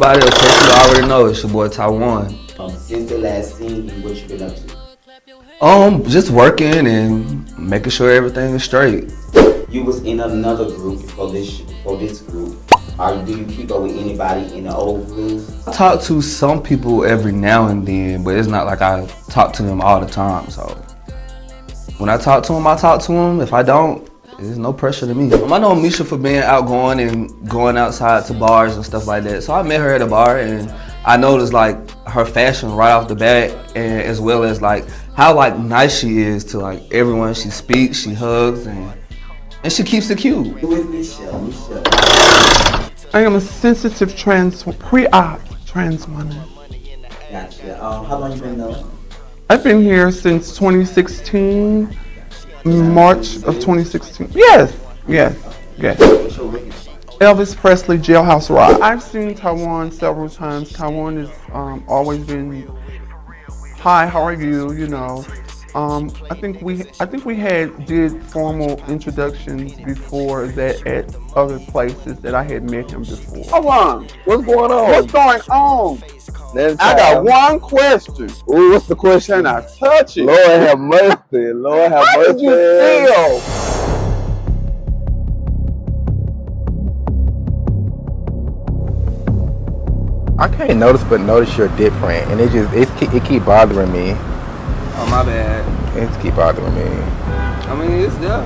everybody, of course, you already know it's your boy Taiwan. Since the last scene, what you been up to? Just working and making sure everything is straight. You was in another group for this group. Do you keep up with anybody in the old group? I talk to some people every now and then, but it's not like I talk to them all the time. So when I talk to them, I talk to them. If I don't, there's no pressure to me. I know Misha for being outgoing and going outside to bars and stuff like that. So I met her at a bar and I noticed like her fashion right off the bat, and as well as like how like nice she is to like everyone she speaks, she hugs, and she keeps it cute. With Michelle. I am a sensitive pre-op trans woman. Gotcha. How long you been in LA? I've been here since 2016, March of 2016. Yes. What's your record? Elvis Presley, Jailhouse Rock. I've seen Taiwan several times. Taiwan has always been, hi, how are you? You know, I think we did formal introductions before that at other places that I had met him before. Hold on, what's going on? What's going on? I got one question. Ooh, what's the question? Can I touch it? Lord have mercy. Lord have How mercy. did you feel? I can't notice your dip print, and it keep bothering me. Oh, my bad. It keep bothering me. I mean, it's there.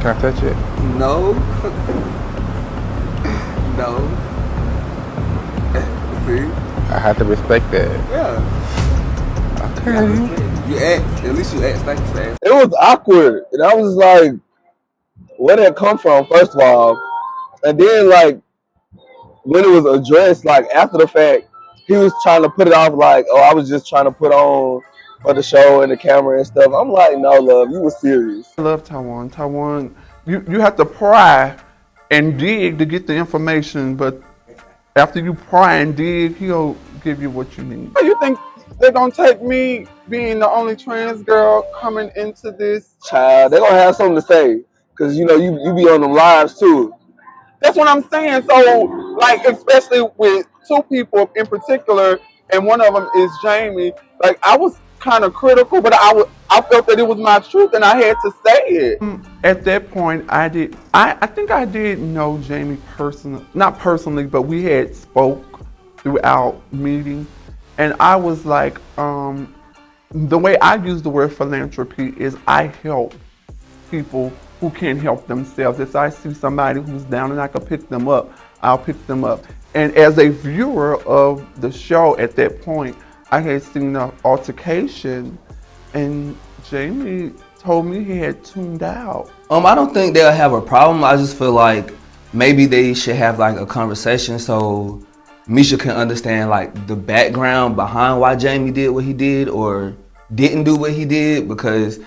Can I touch it? No. No. See? I have to respect that. Yeah. Okay. You act. At least you act like you fast. It was awkward, and I was like, where did it come from, first of all? And then, like, when it was addressed, like, after the fact, he was trying to put it off like, oh, I was just trying to put on for the show and the camera and stuff. I'm like, no, love, you were serious. I love Taiwan. Taiwan, you have to pry and dig to get the information, but after you pry and dig, he'll give you what you need. You think they're gonna take me being the only trans girl coming into this? Child, they're going to have something to say, because, you know, you be on them lives, too. That's what I'm saying. So, like, especially with two people in particular, and one of them is Jamie. Like, I was kind of critical, but I felt that it was my truth, and I had to say it. At that point, I think I did know Jamie personally, not personally, but we had spoke throughout meeting, and I was like, the way I use the word philanthropy is I help people who can't help themselves. If I see somebody who's down and I can pick them up, I'll pick them up. And as a viewer of the show at that point, I had seen an altercation, and Jamie told me he had tuned out. I don't think they'll have a problem. I just feel like maybe they should have like a conversation so Misha can understand like the background behind why Jamie did what he did or didn't do what he did, because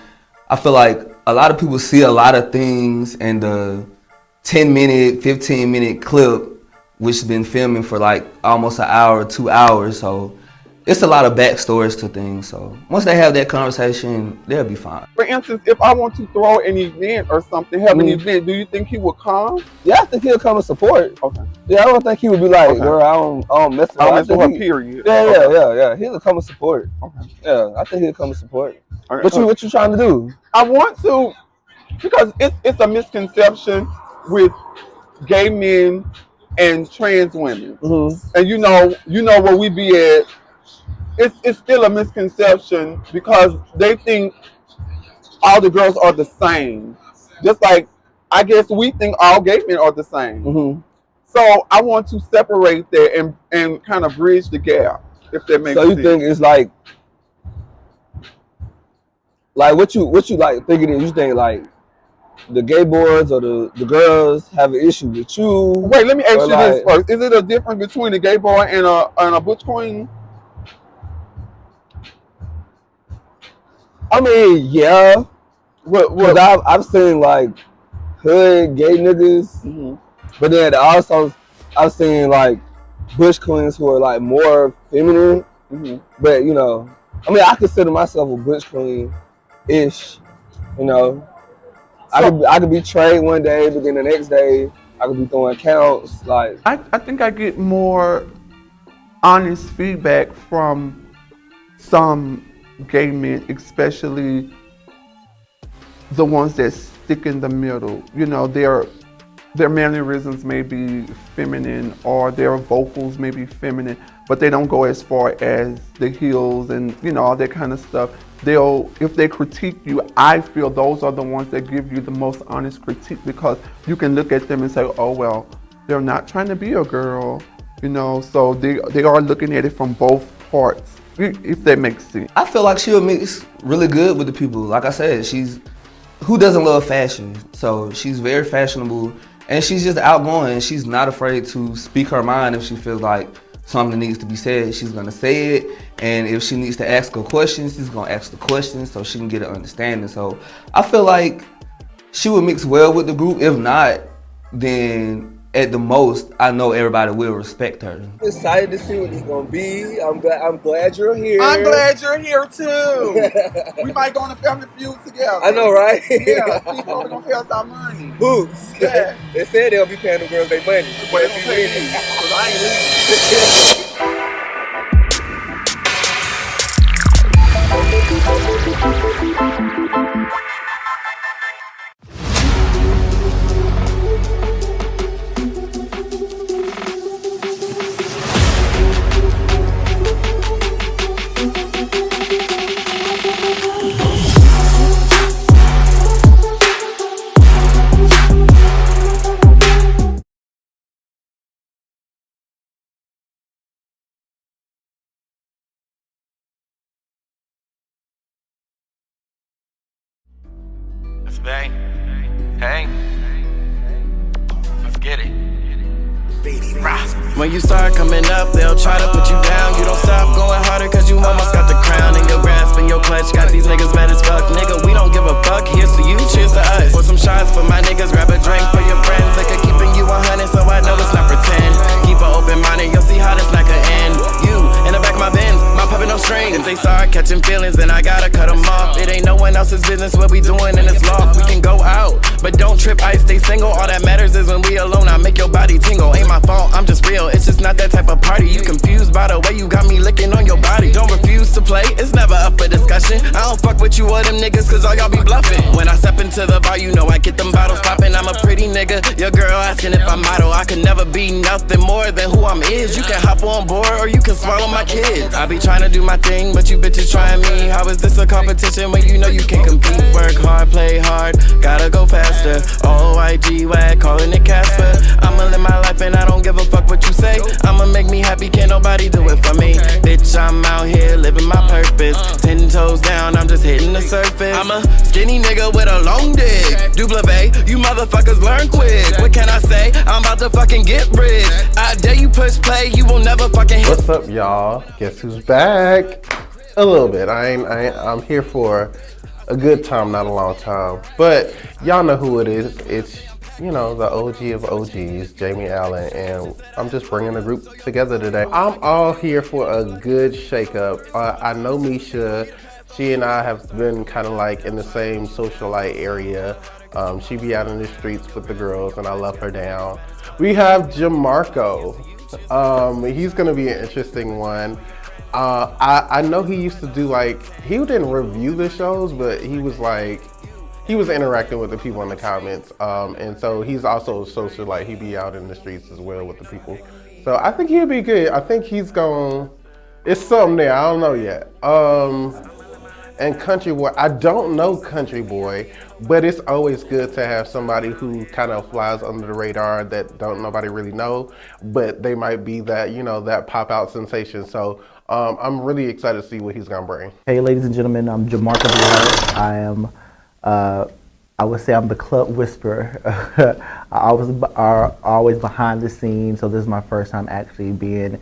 I feel like a lot of people see a lot of things in the 10-minute, 15-minute clip, which has been filming for like almost an hour, 2 hours. So it's a lot of backstories to things. So once they have that conversation, they'll be fine. For instance, if I want to throw an event or something, have an event, do you think he would come? Yeah, I think he'll come and support. Okay. Yeah, I don't think he would be like, Okay. girl, I don't mess with her. I'll I mess with think her, he- period. Yeah. He'll come and support. Okay. Yeah, I think he'll come and support. Okay. What you trying to do? I want to, because it's a misconception with gay men and trans women. Mm-hmm. And you know where we be at. It's still a misconception because they think all the girls are the same. Just like I guess we think all gay men are the same. Mm-hmm. So I want to separate that and kind of bridge the gap, if that makes sense. So you think it's like what you like thinking is, you think like the gay boys or the girls have an issue with you? Wait, let me ask or you this first. Is it a difference between a gay boy and a butch queen? I mean, yeah. What I've seen like hood gay niggas, but then also I've seen like bush queens who are like more feminine. But you know, I mean, I consider myself a bush queen-ish. You know, I could be trade one day, but then the next day I could be throwing counts. Like I think I get more honest feedback from some gay men, especially the ones that stick in the middle. You know, their mannerisms may be feminine or their vocals may be feminine, but they don't go as far as the heels and, you know, all that kind of stuff. If they critique you, I feel those are the ones that give you the most honest critique, because you can look at them and say, oh, well, they're not trying to be a girl, you know, so they are looking at it from both parts, if that makes sense. I feel like she'll mix really good with the people. Like I said, who doesn't love fashion? So she's very fashionable, and she's just outgoing. She's not afraid to speak her mind if she feels like something needs to be said. She's gonna say it, and if she needs to ask a question, she's gonna ask the question so she can get an understanding. So I feel like she would mix well with the group. If not, then at the most, I know everybody will respect her. I'm excited to see what it's gonna be. I'm glad you're here. I'm glad you're here too. We might go on a Family Feud together. I know, right? Yeah, people are gonna pay us our money. Boots. Yeah. They said they'll be paying the girls their money. But they don't pay me, 'cause I ain't leaving. Let's bang. Hang. Let's get it. When you start coming up, they'll try to put you down. You don't stop going harder cause you almost got the crown in your grasp and your clutch. Got these niggas mad as fuck. Nigga, we don't give a fuck. Here's to you, cheers to us. Pour some shots for my niggas, grab a drink for your friends. Liquor keeping you 100, so I know it's not pretend. Keep an open mind and you'll see how this night could end. You, in the back of my Benz, my puppet no strings. If they start catching feelings, then I gotta cut them off. It ain't no one else's business what we doing in this loft. We can go out, but don't trip, I stay single. All that matters is when we alone, I make your body tingle. Ain't my fault, I'm just real, it's just not that type of party. You confused by the way you got me licking on your body. Don't refuse to play, it's never up for discussion. I don't fuck with you or them niggas cause all y'all be bluffing. When I step into the bar, you know I get them bottles popping. I'm a pretty nigga, your girl asking if I'm model. I could never be nothing more than who I'm is. You can hop on board or you can swallow my kids. I be trying to do my thing, but you bitches trying me. How is this a competition when you know you can't compete? Work hard, play hard, gotta go faster. OIG wag, calling it Casper. I'ma live my life and I don't give a fuck what you say. I'ma make me happy, can't nobody do it for me. Bitch, I'm out here living my purpose. 10 toes down, I'm just hitting the surface. I'm a skinny nigga with a long dick. Duplicate, you motherfuckers learn quick. What can I say? I'm about to fucking get rich. I dare you push play, you will never fucking hit. What's up, y'all? Guess who's back? A little bit. I'm here for a good time, not a long time. But y'all know who it is. It's, you know, the OG of OGs, Jamie Allen, and I'm just bringing the group together today. I'm all here for a good shakeup. I know Misha. She and I have been kind of like in the same socialite area. She be out in the streets with the girls, and I love her down. We have Jamarco. He's gonna be an interesting one. I know he used to do he didn't review the shows, but he was interacting with the people in the comments. And so he's also a socialite. He be out in the streets as well with the people. So I think he'll be good. I think it's something there. I don't know yet. And Country Boy, I don't know Country Boy, but it's always good to have somebody who kind of flies under the radar that nobody really know, but they might be that, you know, that pop out sensation. So I'm really excited to see what he's gonna bring. Hey ladies and gentlemen, I'm Jamarco Blair. I am, I would say I'm the club whisperer. I was always behind the scenes, so this is my first time actually being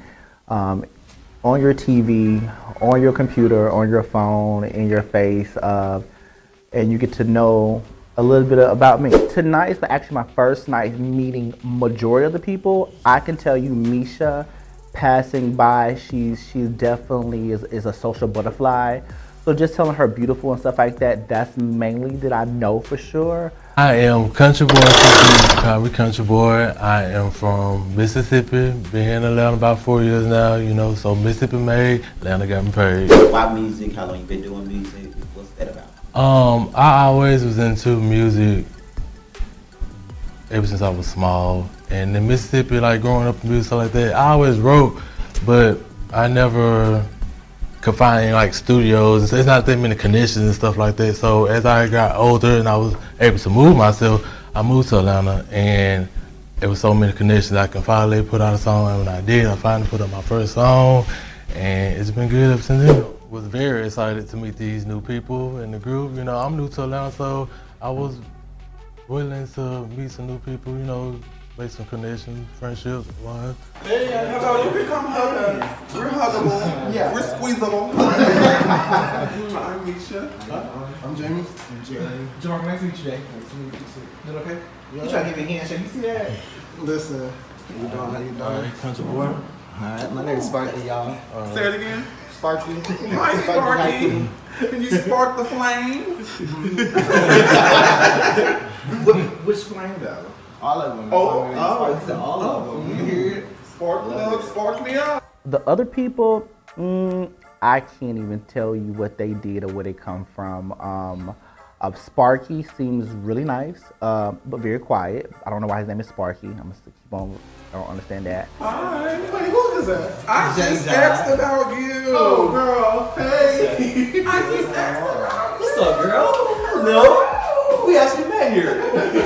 on your TV, on your computer, on your phone, in your face, and you get to know a little bit about me. Tonight is actually my first night meeting majority of the people. I can tell you Misha, passing by, she definitely is a social butterfly. So just telling her beautiful and stuff like that, that's mainly that I know for sure. I am country boy, call me country boy. I am from Mississippi. Been here in Atlanta about 4 years now, you know, so Mississippi made, Atlanta got me paid. Why music? How long you been doing music? What's that about? I always was into music ever since I was small. And in Mississippi, like growing up in music, stuff like that, I always wrote, but I never could find any like studios. There's not that many connections and stuff like that. So as I got older and I was able to move myself, I moved to Atlanta, and there was so many connections. I can finally put out a song, and when I did, I finally put up my first song, and it's been good ever since then. Was very excited to meet these new people in the group. You know, I'm new to Atlanta, so I was willing to meet some new people, you know, make some connections, friendships, love. Hey, hello, you can come hug us. We're huggable. Yeah. We're squeezable. I'm Misha. I'm Jamie. I'm Jerry. John, nice to meet you, Jay. Nice to meet you too. Is that okay? You trying to give me a handshake? You see that? Listen. How you doing? How you doing? All right, country boy. All right, my name is Sparky, y'all. Say it again. Sparky. Hi, Sparky. Can you spark the flame? Which flame though? All of them. Oh, all of them. You hear it? Spark love, spark me up. The other people, I can't even tell you what they did or where they come from. Sparky seems really nice, but very quiet. I don't know why his name is Sparky. I'm gonna keep on. I don't understand that. Hi. Wait, who is that? I just asked about you. Oh, girl. Hey. I just asked about you. What's up, girl? Hello. We actually met here. We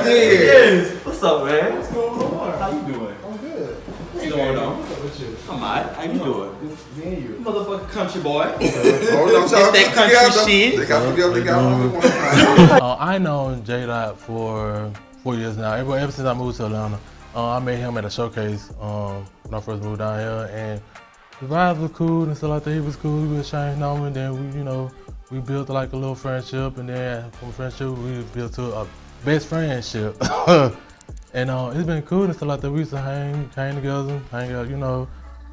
did. Yes. What's up, man? What's going on? How you doing? I'm good. What's going on? What's up with you? I'm alright. How you doing? It's me and you. Motherfucking country boy. Oh, don't It's that country shit. They got together. They got only one time. I know J-Dot for 4 years now. Ever since I moved to Atlanta, I met him at a showcase when I first moved down here, and the vibes were cool and stuff like that. He was cool. We was sharing on, and then we built like a little friendship, and then from friendship we built to a best friendship. And it's been cool and stuff like that. We used to hang together, hang out, you know,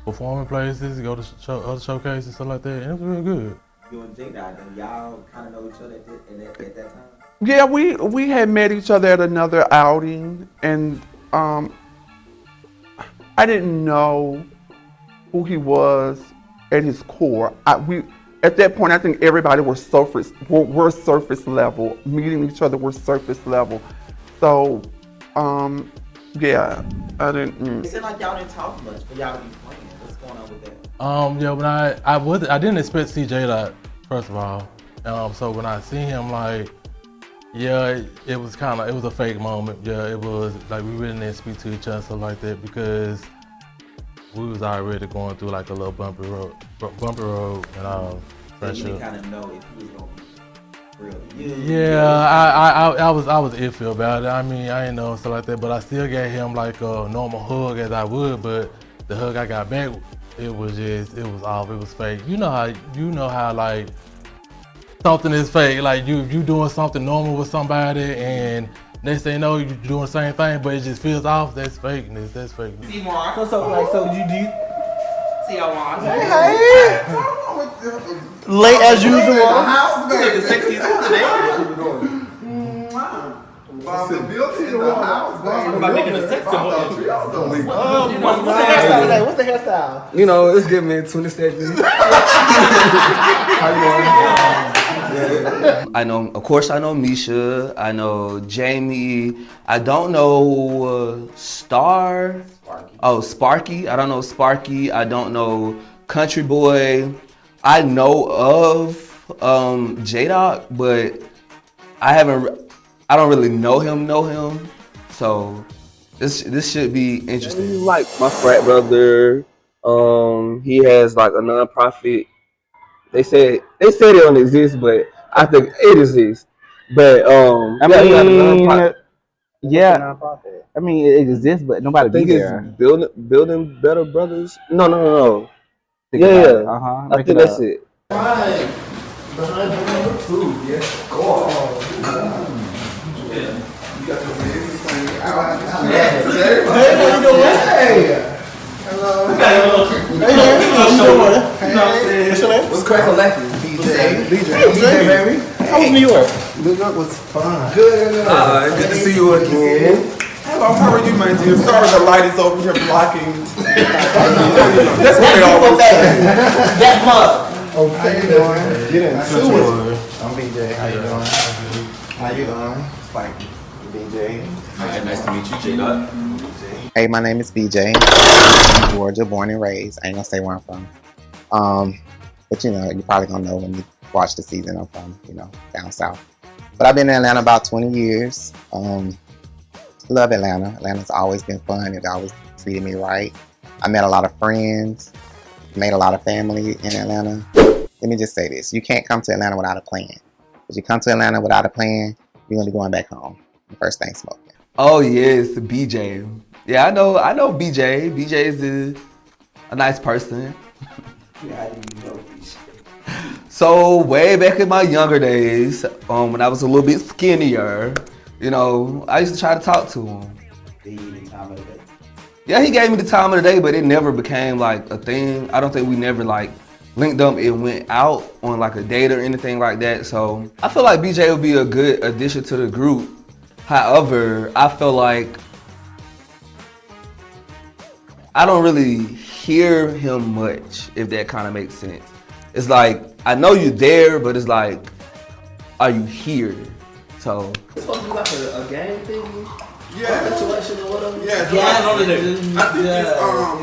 performing places, go to other showcases and stuff like that, and it was real good. You and J-Dot, and y'all kind of know each other at that time? Yeah, we had met each other at another outing, and I didn't know who he was at his core. At that point, I think everybody were surface level. Meeting each other were surface level. So, yeah, I didn't. It seemed like y'all didn't talk much for y'all to be friends. What's going on with that? Yeah, when I didn't expect to see J-Dot, first of all. So when I seen him, like, yeah, it was a fake moment. Yeah, it was like we really didn't speak to each other stuff like that because we was already going through like a little bumpy road and friendship. You didn't kind of know if he was gonna be real. Yeah, I was iffy about it. I mean, I didn't know stuff like that, but I still gave him like a normal hug as I would. But the hug I got back, it was off. It was fake. You know how like something is fake. Like you doing something normal with somebody, and next thing you know, you're doing the same thing, but it just feels off. That's fakeness. That's fakeness. See, Mark. So do you See how Mark. Hey. Late as usual. You looking sexy as hell today. I'm about making a sex symbol. What's the hairstyle? You know, it's giving me 20 seconds. How you doing? I know, of course, I know Misha. I know Jamie. I don't know Sparky. Oh, Sparky. I don't know Sparky. I don't know Country Boy. I know of J-Dot, but I don't really know him. So this should be interesting. He's like my frat brother. He has like a nonprofit. They said it don't exist, but I think it exists. But Yeah, I mean it exists, but nobody I think be it's there. building better brothers. No. Think about it. Yeah. Make I think it that's up. it. Behind the food, yeah. Go on. You got the amazing thing. Hey, how you doing? Hey. Hello. Hey, how you doing? Hey, what's your name? What's crack a lacking? DJ, baby. How was New York? New York was fun. Good to see you again. Hello, how are you, my dear? Sorry the light is over here blocking. That's what they always say. That mug. Okay, how you doing? Get into it. I'm BJ. How you doing? How you doing? Sparky. BJ. Hi, nice to meet you, J-Dot. Hey, my name is BJ. I'm from Georgia, born and raised. I ain't gonna say where I'm from. But you know, you're probably gonna know when you watch the season. I'm from, down south. But I've been in Atlanta about 20 years. Love Atlanta. Atlanta's always been fun. It always treated me right. I met a lot of friends, made a lot of family in Atlanta. Let me just say this. You can't come to Atlanta without a plan. If you come to Atlanta without a plan, you're gonna be going back home. The first thing smoking. Oh yes, BJ. Yeah, I know BJ. BJ is a nice person. Yeah, I didn't know these. So way back in my younger days, when I was a little bit skinnier, I used to try to talk to him. Did you even time of the day? Yeah, he gave me the time of the day, but it never became like a thing. I don't think we never like linked up and went out on like a date or anything like that. So I feel like BJ would be a good addition to the group. However, I feel like I don't really hear him much, if that kind of makes sense. It's like, I know you're there, but it's like, are you here? So. It's supposed to be like a game thing? Yeah. Situation or whatever? Yeah, Yes, I think it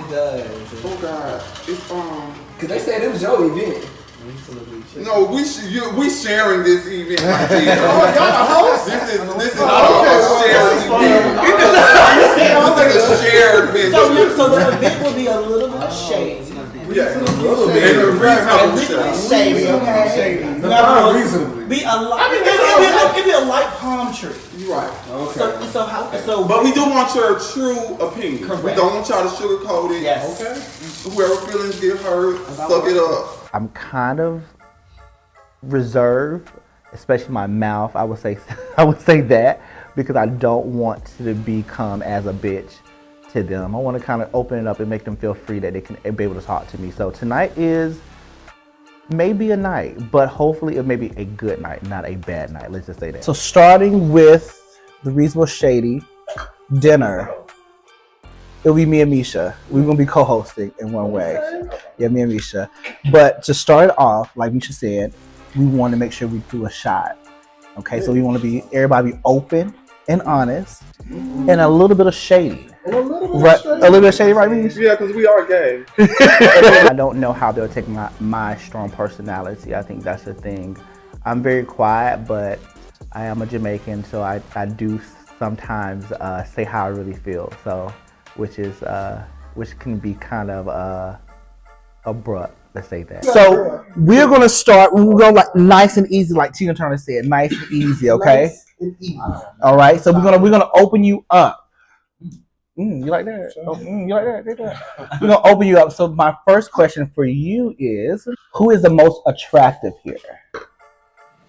does. oh God, it's Cause they said it was your event. No, we sharing this event right here. Oh, y'all a host? This is a shared event. This is a shared event. So the event will be a little bit shady. Yeah, a little bit. And a reasonable Shady, okay? Not reasonably. Be a light. It'd be a light palm tree. Right. Okay. So but we do want your true opinion. Correct. We don't want y'all to sugarcoat it. Yes. Okay. Whoever feelings get hurt, suck it up. I'm kind of reserved, especially my mouth. I would say that because I don't want to become as a bitch to them. I want to kind of open it up and make them feel free that they can be able to talk to me. So tonight is maybe a night, but hopefully it may be a good night, not a bad night. Let's just say that. So starting with the Reasonable Shady dinner, it'll be me and Misha. We're gonna be co-hosting in one way. Yeah, me and Misha. But to start it off, like Misha said, we want to make sure we do a shot. Okay, so we want to everybody be open and honest, and a little bit of shady. A little bit of shady, right, Misha? Yeah, because we are gay. I don't know how they'll take my strong personality. I think that's the thing. I'm very quiet, but I am a Jamaican, so I do sometimes say how I really feel. So. Which can be kind of abrupt, let's say that. So we're gonna start. We're gonna like nice and easy, like Tina Turner said, nice and easy. Okay. Nice and easy. All right. So we're gonna open you up. You like that? You like that? Take that. We're gonna open you up. So my first question for you is, who is the most attractive here?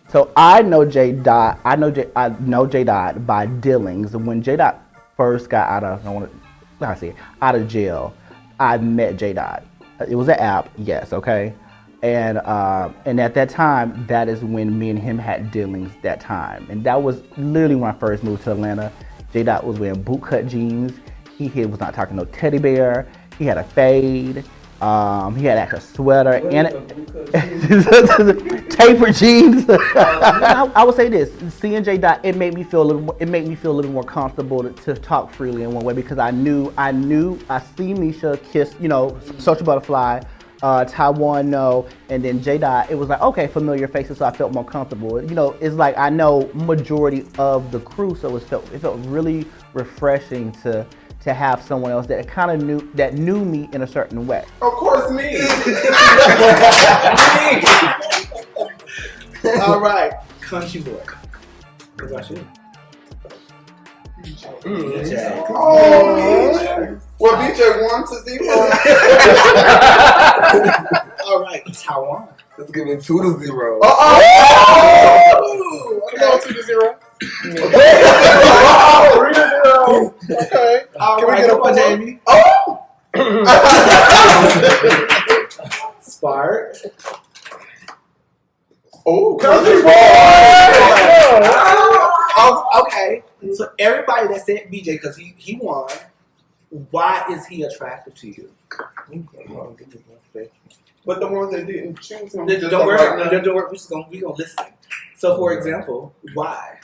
So I know J Dot. I know J Dot by dealings. When J Dot first got out of out of jail, I met J Dot. It was an app, yes, okay. And at that time, that is when me and him had dealings that time. And that was literally when I first moved to Atlanta. J Dot was wearing bootcut jeans. He was not talking no teddy bear. He had a fade. He had actually a sweater and tapered jeans. I would say this: seeing J Dot, it made me feel a little more comfortable to talk freely in one way because I seen Misha kiss, Social Butterfly, Taiwan, and then J Dot. It was like okay, familiar faces, so I felt more comfortable. It's like I know majority of the crew, so it felt really refreshing to have someone else that kind of knew me in a certain way. Of course, me. All right, country boy. What about you? Oh, well, BJ 1-0. All right, Taiwan. Let's give it 2-0. Oh! I'm going 2-0. 3-0. Okay. Can we get a for Jamie? Oh! Spark. Oh, country boy! Oh, okay. So everybody that said BJ because he won. Why is he attractive to you? But the ones that didn't choose him, Don't worry. We gonna listen. So, for example, why?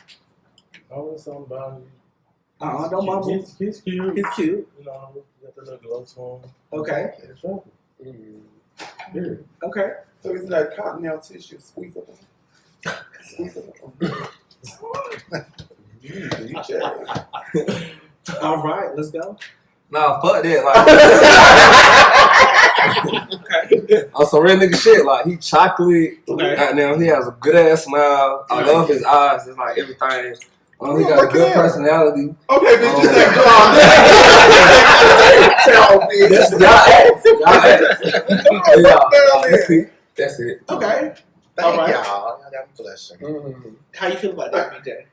Always something about him. Don't mumble. He's cute. He's cute. You know, got the little glow to him. Okay. Okay. So it's like cottonelle tissue, squeeze it. All right, let's go. Nah, fuck that. Like, on some real nigga shit. Like, he chocolate. Okay. Goddamn, he has a good ass smile. I love his eyes. It's like everything. He got a good personality. Okay, bitch, just say That's it. Okay. Thank right. y'all. Y'all got me blushing. How you feel about that, BJ?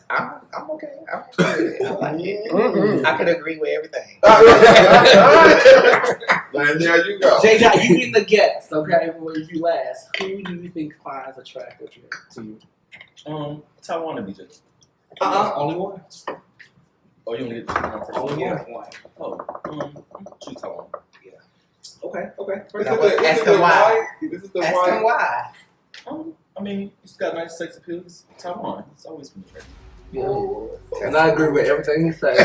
I'm okay. I like it. I can agree with everything. And there you go. J-Dot, you being the guest, okay? Well, if you last, who do you think finds attractive to you? Taiwan and BJ. Only one? Oh, you need to choose one first? Only Yeah. one. Oh, choose Taiwan. Okay. Ask him why. This is the Ask why. him why. I mean, he's got nice sex appeal. It's Taiwan. It's always been attractive. And I agree with everything he said.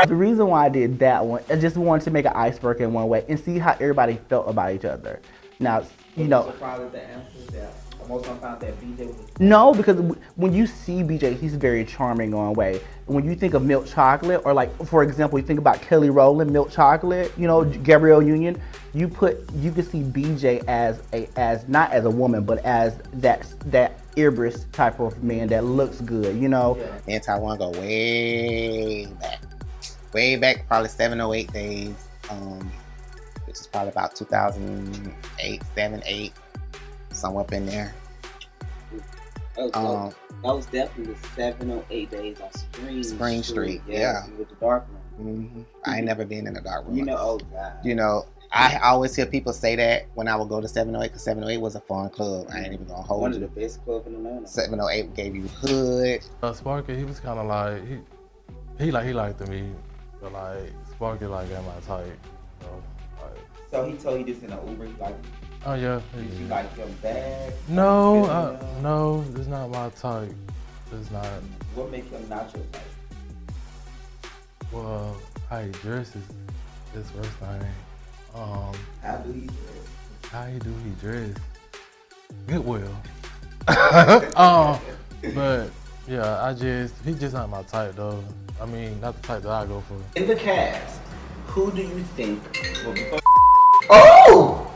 The reason why I did that one, I just wanted to make an icebreaker in one way and see how everybody felt about each other. Now, you know. Surprised at the answers that most of them found that BJ was. No, because when you see BJ, he's very charming in one way. When you think of milk chocolate, or like, for example, you think about Kelly Rowland, milk chocolate, you know, Gabrielle Union, you can see BJ as not as a woman, but as that Ibris type of man that looks good, you know. Me and Taiwan go way back, probably 7 or 8 days, which is probably about 2008, 7, 8, somewhere up in there. That was definitely the 7 or 8 days on Spring Street, yeah. With the dark room. Mm-hmm. I ain't never been in a dark room. You know, oh God. You know, I always hear people say that when I would go to 708, because 708 was a fun club. I ain't even gonna hold One you. of the best clubs in Atlanta. 708 gave you hood. Sparky, he was kind of like he liked me, but like Sparky like got my type. So he told you this in an Uber, like. Oh yeah. Did you like him back? No, no, it's not my type. It's not. What makes him not your type? Well, how he dresses is first thing. How do he dress? How he dress? Goodwill. But yeah, he's just not my type though. I mean, not the type that I go for. In the cast, who do you think will be? Oh!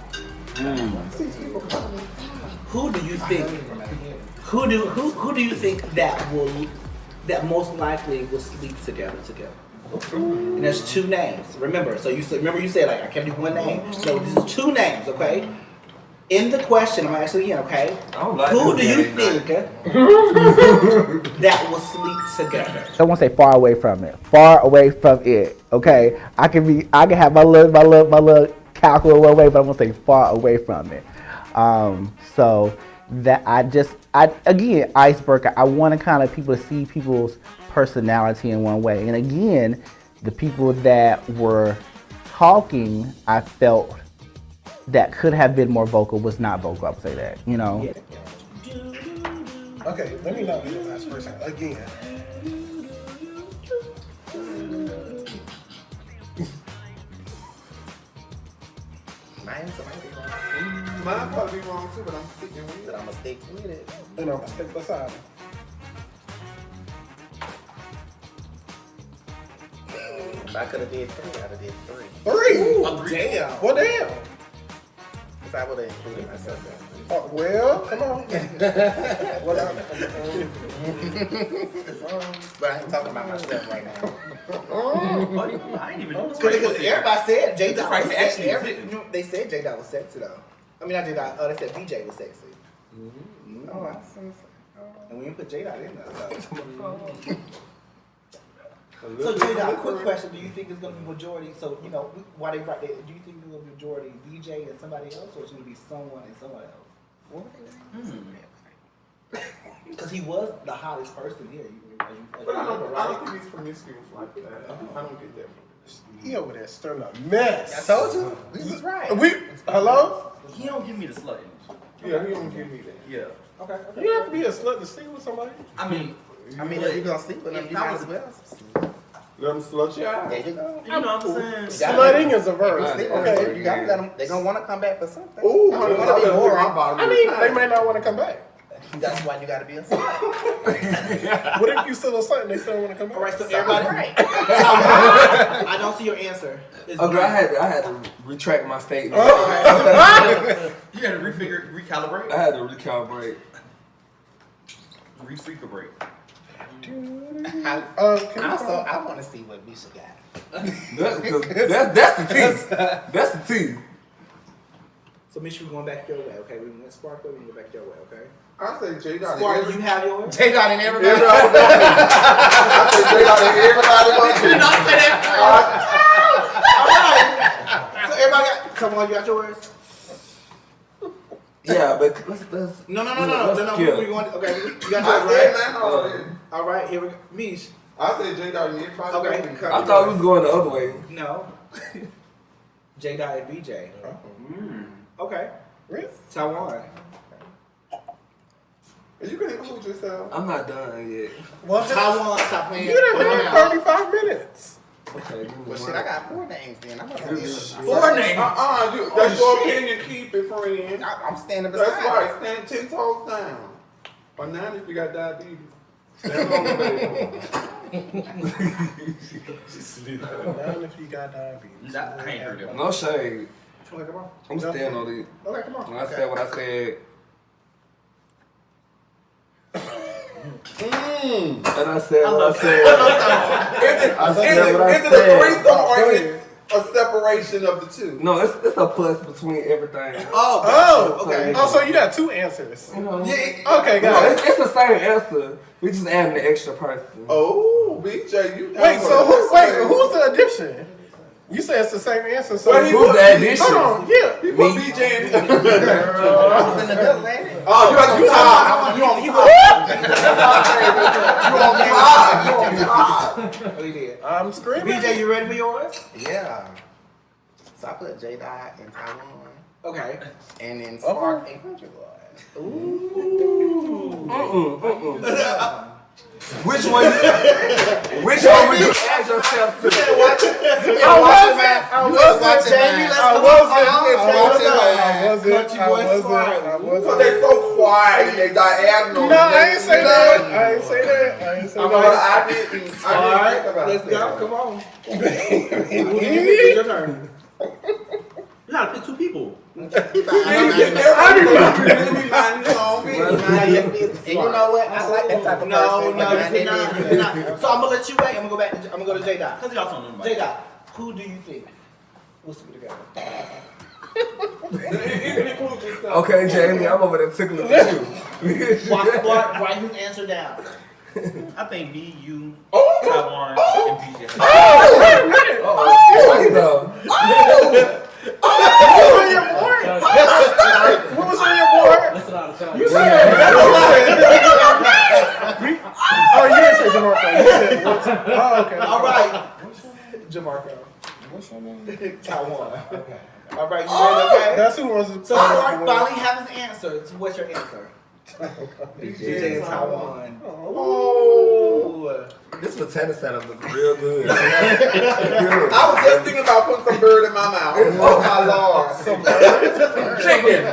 Who do you think? Who do you think that most likely will sleep together? And there's 2 names. Remember, you said like I can't do one name. So this is 2 names, okay? In the question, I'm gonna ask you again, okay? Who do you think that will sleep together? I won't say far away from it. Far away from it. Okay, I can have my little calculate one way, but I'm gonna say far away from it. So that again, icebreaker. I want to kind of people to see people's personality in one way. And again, the people that were talking, I felt that could have been more vocal was not vocal. I would say that, you know. Okay, let me not be the last person again. Mine probably be wrong too, but I'm sticking with it. But I'm gonna stick with it. And I'm gonna stick beside him. If I could have did 3, I'd have did 3. 3? Oh, damn. Well, damn. Because I would have included myself there. Oh, well, come on. But I ain't talking about myself right now. I ain't even know. Because everybody said J-Dot was sexy. They said J-Dot was sexy though. I mean, not J-Dot. They said BJ was sexy. Oh, I see. And we didn't put J-Dot in there. So J-Dot, quick question: do you think it's gonna be majority? So you know, why they brought that? Do you think it's gonna be majority BJ and somebody else, or it's gonna be someone and someone else? Because he was the hottest person here. But I don't think he's promiscuous like that. I don't get that. He over there stirring a mess. I told you. We was right. Hello? He don't give me the slut energy. Yeah, he don't give me that. Yeah. Okay. You have to be a slut to sleep with somebody. I mean, if you're gonna sleep with him, you might as well. Let him slut you out. There you go. you know what I'm saying? Slutting is a verb. Okay, you gotta let them. They're gonna want to come back for something. Ooh, You honey, wanna be boring. I mean, they may not want to come back. That's why you gotta be a slut. What if you still a slut and they still want to come back? All right, so Sounds everybody. right. I don't see your answer. It's Okay, me. I had to retract my statement. You gotta recalibrate, I had to recalibrate. refreakerate. Also, I want to see what Misha got. That's the tea. That's the tea. So Misha, we're going back your way, okay? We went Sparky, we go back your way, okay? I say J Dot. Sparky, you have yours? J Dot and everybody. I say J Dot and everybody. You did not say that. All right. So everybody got. Come on, you got yours. Yeah, but let's No. skip. We're going. Okay, you got I yours, said right? mine already. All right, here we go. Mish. I say J Dot and everybody. Okay. I thought we was going the other way. No. J Dot and BJ. Okay. Really? Taiwan. You can include yourself. I'm not done yet. Well, Taiwan, stop playing. you done hit 35 minutes. Okay, give me Well, one. shit, I got 4 names then. I'm gonna say 4 names. That's your opinion. Keep it, friend. I'm standing beside. That's right. Stand 10 toes down. Or 9 if you got diabetes. Stand on the baby. None if you got diabetes. I ain't heard that. No shade. Okay, come on. I'm standing on it. Okay, come on. When I said what I said, and I said what I said. Is it I said what I a said. threesome or is it a separation of the two? No, it's a plus between everything. Oh, okay. Oh, so you got 2 answers. You know, Okay, no, got it. it's the same answer. We just adding the extra person. Oh, BJ, you. Wait, so who's the addition? You said it's the same answer. So Well, he Who's put- the addition? Hold on, yeah. He put BJ in. I was in the middle, ain't it? Oh, you on top. You on top. Oh, you did. I'm screaming. BJ, you ready for yours? Yeah. So I put J Dot in Taiwan, Okay. and then Spark and Country Boy. Which one? Which one would you add yourself to? I wasn't. So they so quiet and they diagonal. No, I ain't say that. I ain't say that. I didn't. All right, think about let's that. go. Come on. It's your turn. You gotta pick 2 people. And you know what? I like that type of No, person. this is not. So I'm gonna let you wait. I'm gonna go back. I'm gonna go to J Dot. Cause y'all don't know nobody. J Dot, who do you think will sleep together? Okay, Jamie, I'm over there tickling with you. Write his answer down. I think me, you, Taiwan, and BJ. What was on your board? You said. Oh, you didn't say Jamarco. You said. Oh, okay. All right, Jamarco. What's your name? Taiwan. Okay. All right, you ready? Okay. That's who was. So Spark finally has his answer. So what's your answer? BJ in Taiwan. Oh. This potato salad look real good. I was just thinking about putting some bird in my mouth. Oh my lord. Some bird. Chicken.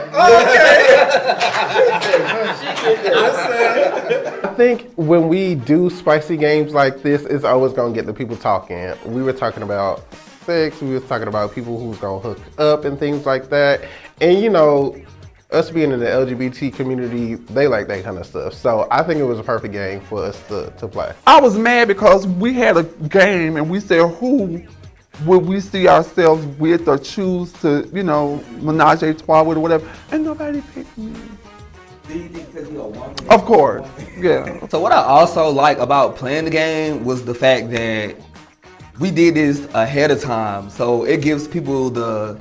I think when we do spicy games like this, it's always gonna get the people talking. We were talking about sex, we were talking about people who's gonna hook up and things like that. And you know, us being in the LGBT community, they like that kind of stuff. So I think it was a perfect game for us to play. I was mad because we had a game and we said who would we see ourselves with or choose to, you know, menage a trois with or whatever, and nobody picked me. Do you think because you're a woman? Of course, yeah. So what I also like about playing the game was the fact that we did this ahead of time. So it gives people the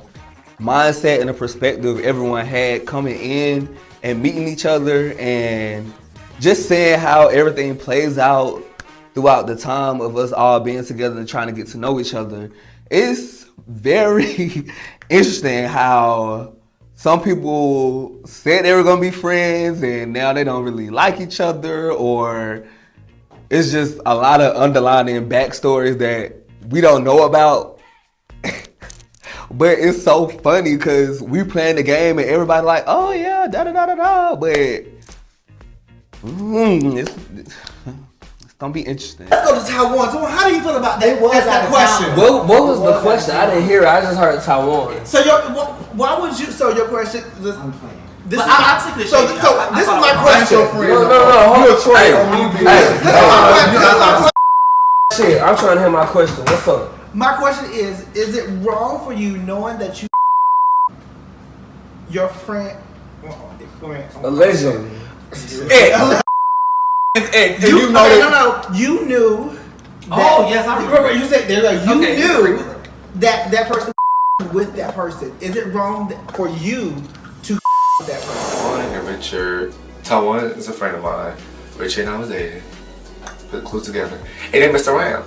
mindset and the perspective everyone had coming in and meeting each other and just seeing how everything plays out throughout the time of us all being together and trying to get to know each other, it's very interesting how some people said they were gonna be friends and now they don't really like each other, or it's just a lot of underlying backstories that we don't know about. But it's so funny because we playing the game and everybody like, oh yeah, da-da-da-da-da, but it's gonna be interesting. Let's go to Taiwan. So how do you feel about that? That question. What was the question? I didn't hear it. I just heard Taiwan. So why would you? So your question. I'm playing. This is this is my question. Shit, I'm trying to hear my question. What's up? My question is it wrong for you knowing that your friend? Allegedly. You knew. Oh yes, I remember. You said you knew that person with that person. Is it wrong for you to with that person? Morning, I'm Richard. Taiwan is a friend of mine. Richard and I was dating. Put clues together. And they messed around.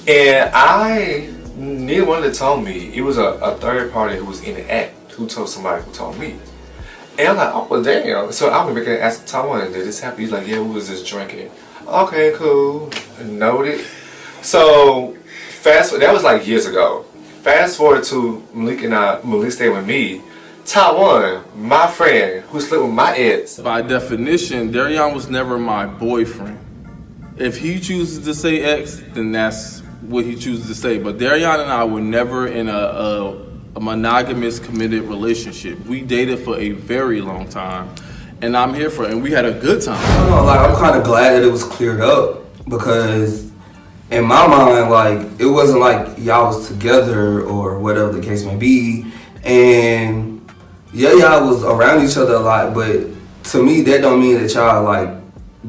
And neither one of them told me. It was a third party who was in the act who told somebody who told me. And I'm like, oh, well, damn. So I went back and asked Taiwan, did this happen? He's like, yeah, we was just drinking. Okay, cool. Noted. So, that was like years ago. Fast forward to Malik stayed with me. Taiwan, my friend, who slept with my ex. By definition, Darion was never my boyfriend. If he chooses to say ex, then that's what he chooses to say. But Darion and I were never in a monogamous, committed relationship. We dated for a very long time, and I'm here for it, and we had a good time. I don't know, like, I'm kind of glad that it was cleared up, because in my mind, like, it wasn't like y'all was together or whatever the case may be, and yeah, y'all was around each other a lot, but to me, that don't mean that y'all, like,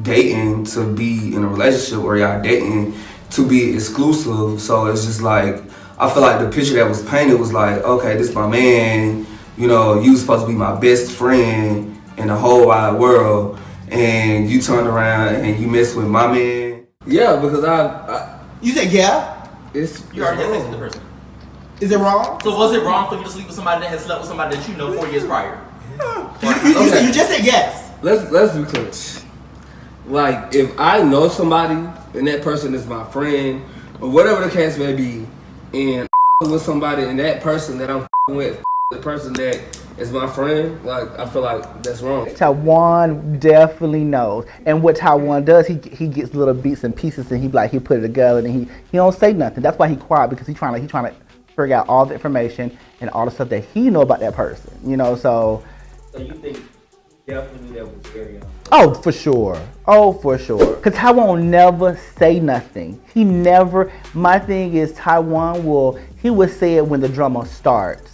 dating to be in a relationship, or y'all dating to be exclusive. So it's just like, I feel like the picture that was painted was like, okay, this is my man, you know, you supposed to be my best friend in the whole wide world, and you turn around and you mess with my man. Yeah, because I you said yeah? You already had sex with the person. Is it wrong? So was it wrong for you to sleep with somebody that had slept with somebody that you know 4 years prior? You just said yes. Let's be clear. Like, if I know somebody and that person is my friend, or whatever the case may be, and with somebody and that person that I'm with, the person that is my friend, like, I feel like that's wrong. Taiwan definitely knows, and what Taiwan does, he gets little bits and pieces, and he put it together, and he don't say nothing. That's why he quiet, because he's trying to figure out all the information and all the stuff that he know about that person, you know. So you think definitely that was very Oh, for sure. Oh, for sure. Because Taiwan never say nothing. He never, my thing is Taiwan he will say it when the drama starts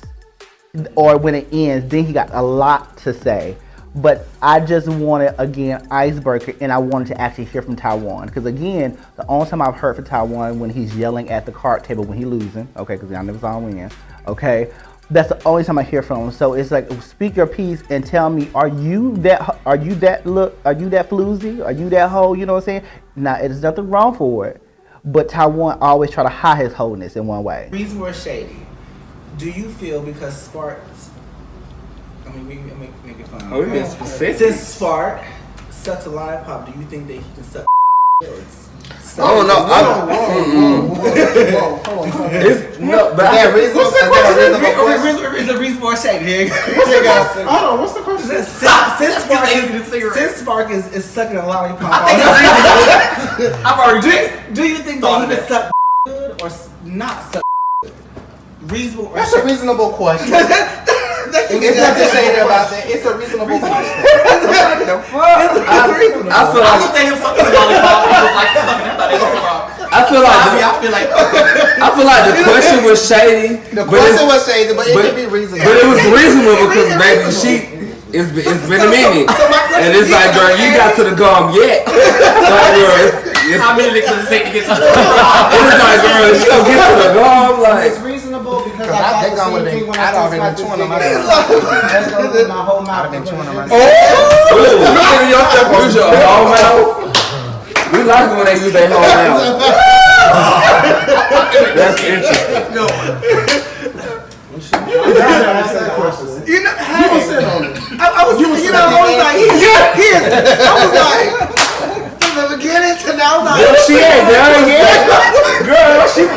or when it ends. Then he got a lot to say. But I just wanted, again, icebreaker, and I wanted to actually hear from Taiwan. Because again, the only time I've heard from Taiwan when he's yelling at the card table when he's losing. Okay, because I never saw him win. Okay. That's the only time I hear from him. So it's like, speak your piece and tell me, are you that floozy? Are you that hoe? You know what I'm saying? Now, there's nothing wrong for it, but Taiwan always try to hide his wholeness in one way. Reason we're shady. Do you feel because Spark? I mean, we can make it fun. Oh, we been specific. Since Spark sucks a lollipop, do you think that he can suck? Oh no! It's a reason more shady. What's the question? Since Spark is sucking a lollipop, I've already do you think that he can suck good or not suck good? Reasonable. That's a reasonable question. It's nothing shady about that. It's a reasonable question. What the fuck? I looked at him sucking a lollipop. He was like sucking that. I feel like the question was shady. The question was shady, but it could be reasonable. But it was reasonable because baby, it's been a minute, and it's like, girl, you got to the gum yet. How many licks does it take to get to the gum? It's like, girl, you don't get to the gum. Like, it's reasonable because I thought the same thing when I tasted like this nigga. That's gonna be my whole mouth. You giving yourself use your whole mouth? We like it when they use their whole mouth. That's interesting. You know, I was like, from the beginning to now, like, She ain't done yet. Girl, she I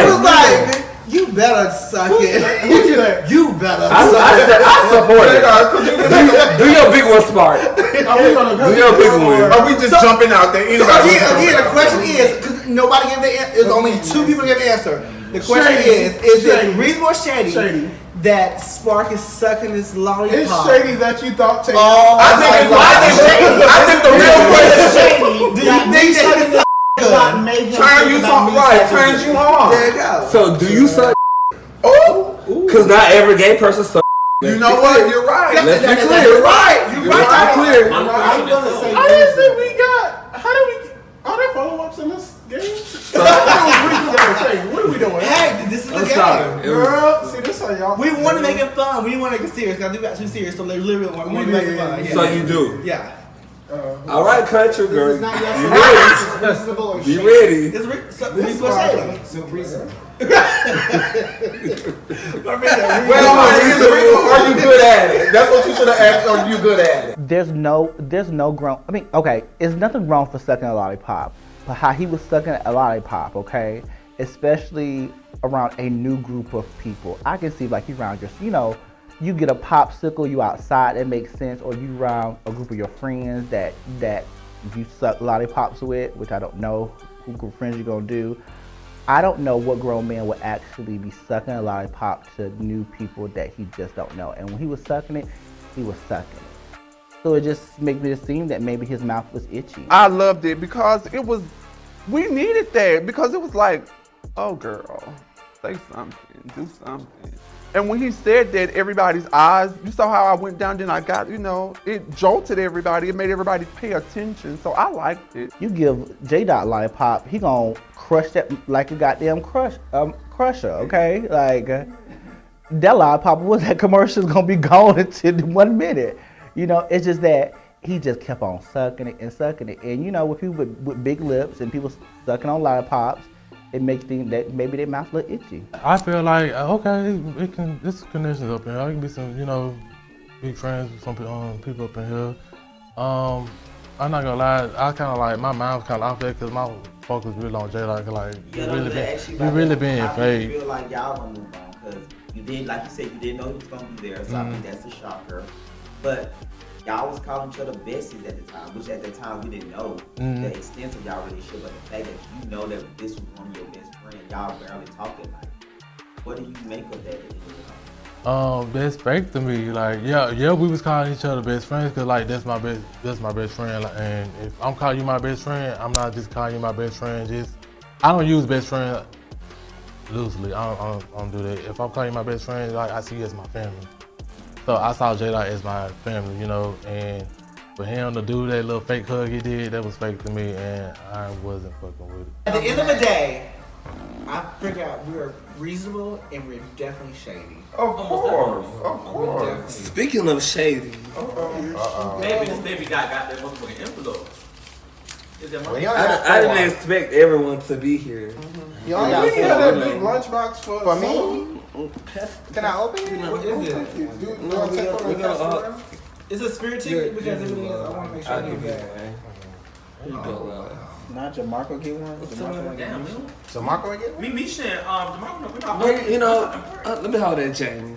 was like, you better suck it. You better. I support it. Do your big one, Spark. Do your big one. Are we just jumping out there? Again, the question is, because nobody gave the answer, there's only two people gave the answer. The question is it reasonable or shady that Spark is sucking this lollipop? It's shady that you thought Taylor. I think the real question is shady. Do you think that turns you on? There you go. So do you suck? Because not every gay person sucks. You know what? You're right. Let's be clear. You're right. You're right. Clear. I'm gonna say I didn't think we got. How do we? Are there follow-ups in this game? What are we doing? Hey, this is the game. Sorry. Girl, see this on y'all. We want to make it fun. We didn't want to make it serious. Cause I do got too serious, so they literally want to make it fun. So you do. Yeah. All right, country girl. This is not your Be reasonable. ready. It's reasonable shady. So reason. Well, are you good at it? That's what you should have asked. Are you good at it? There's no grown. I mean, okay, there's nothing wrong for sucking a lollipop, but how he was sucking a lollipop, okay, especially around a new group of people. I can see like you around just, you know, you get a popsicle, you outside, that makes sense, or you around a group of your friends that you suck lollipops with, which I don't know who group of friends you're gonna do. I don't know what grown man would actually be sucking a lollipop to new people that he just don't know. And when he was sucking it, he was sucking it. So it just makes me seem that maybe his mouth was itchy. I loved it because we needed that because it was like, oh girl, say something, do something. And when he said that, everybody's eyes, you saw how I went down, then I got, you know, it jolted everybody. It made everybody pay attention. So I liked it. You give J-Dot lollipop, he gonna crush that like a goddamn crusher, okay? Like, that lollipop, was that commercial gonna be gone in 1 minute? You know, it's just that he just kept on sucking it and sucking it. And you know, with people with big lips and people sucking on lollipops, it makes things that maybe their mouth look itchy. I feel like okay, this connections up in here. I can be some, you know, big friends with some people up in here. I'm not gonna lie, I kind of like my mind's kind of off there because my focus really on J. Like really being fake. I feel like y'all gonna move on because you did, like you said, you didn't know he was gonna be there, so I think that's a shocker. But y'all was calling each other besties at the time, which at the time we didn't know the extent of y'all relationship, but the fact that you know that this was one of your best friends, y'all barely talking. Like, what do you make of that? That's fake to me. Like, yeah, we was calling each other best friends because like that's my best friend. Like, and if I'm calling you my best friend, I'm not just calling you my best friend. I don't use best friend loosely. I don't do that. If I'm calling you my best friend, like I see you as my family. So I saw J-Dot as my family, you know, and for him to do that little fake hug he did, that was fake to me, and I wasn't fucking with it. At the end of the day, I figured out we're reasonable and we're definitely shady. Of course. Speaking of shady. Maybe this baby guy got that motherfucking envelope. I didn't expect everyone to be here. You only got that big lunchbox for me? Can I open it? What is it? It's a spirit ticket because if it is, I want to make sure I get that. Not Jamarco get one? Damn, Jamarco get one? me saying, Jamarco, we're not. You know, let me hold that, Jamie.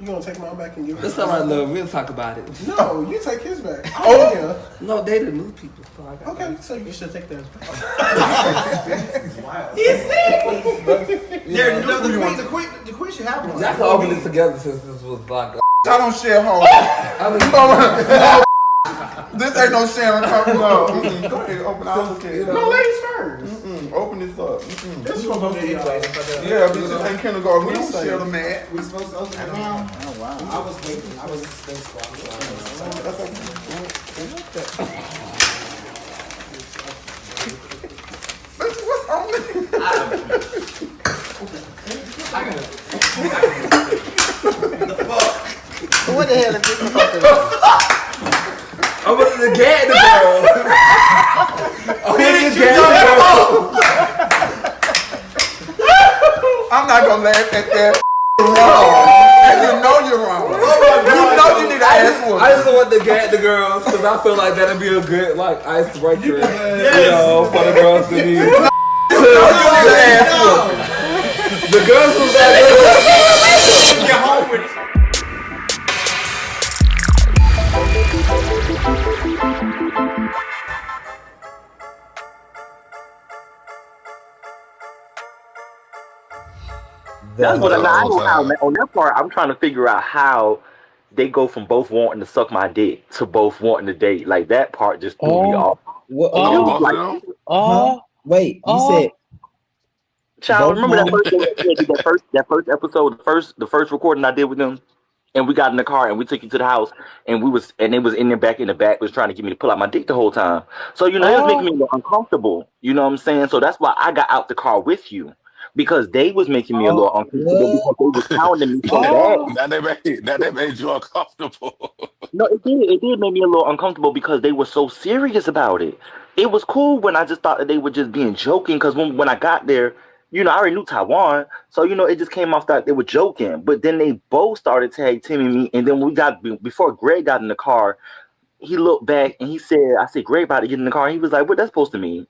You gonna take mine back and give it? That's all right, love. We'll talk about it. No, you take his back. Oh, no, they the new people. So I got okay, so you should take theirs back. He's sick. The queen should have one. Y'all can open this together since this was like. I don't share home. This ain't no sharing. No. Go ahead, open ours. No, ladies first. Open this up. This is supposed to be Yeah, bitches ain't kindergarten. We don't share the mat. We supposed to open it now? Oh wow. I was waiting. I was in space for What's What the hell is this supposed to be? I'm gonna get the girl. I'm gonna get the girl. I'm not gonna laugh at that. Wrong. You know you're wrong. You know you need to ask one. I just want to get the girls because I feel like that'd be a good like icebreaker, you know, for the girls to be. The girls was like, Get home with it. That's what I know how, man. On that part, I'm trying to figure out how they go from both wanting to suck my dick to both wanting to date. Like that part just threw me off. Wait, you said Child, both remember that wrong? first that first episode, the first recording I did with them, and we got in the car and we took you to the house, and it was in the back was trying to get me to pull out my dick the whole time. So it was making me a little uncomfortable. You know what I'm saying? So that's why I got out the car with you. Because they was making me a little uncomfortable because they was pounding me so bad. Now they made you uncomfortable. No, it did. It did make me a little uncomfortable because they were so serious about it. It was cool when I just thought that they were just being joking. Because when I got there, I already knew Taiwan, so it just came off that they were joking. But then they both started tag teaming me, and then before Greg got in the car, he looked back and he said, "I said Greg about to get in the car." And he was like, "What that's supposed to mean?"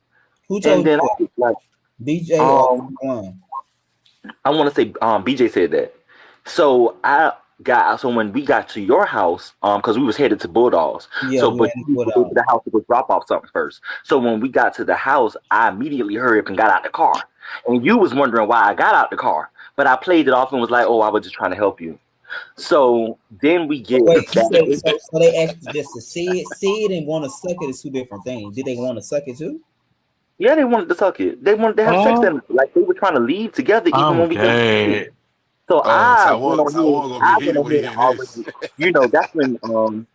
Who told And then you I was like, BJ or one? I want to say BJ said that. So when we got to your house, because we was headed to Bulldogs. Yeah, so we but had we went to the house to go drop off something first. So when we got to the house, I immediately hurried up and got out the car. And you was wondering why I got out the car. But I played it off and was like, "Oh, I was just trying to help you." So then we get Wait, back. so they asked you just to see it and want to suck it is two different things. Did they want to suck it too? Yeah, they wanted to suck it. They wanted to have sex and like they were trying to leave together even when we got gay. So I went Taiwan gonna be heated on when he here hear already. this. That's when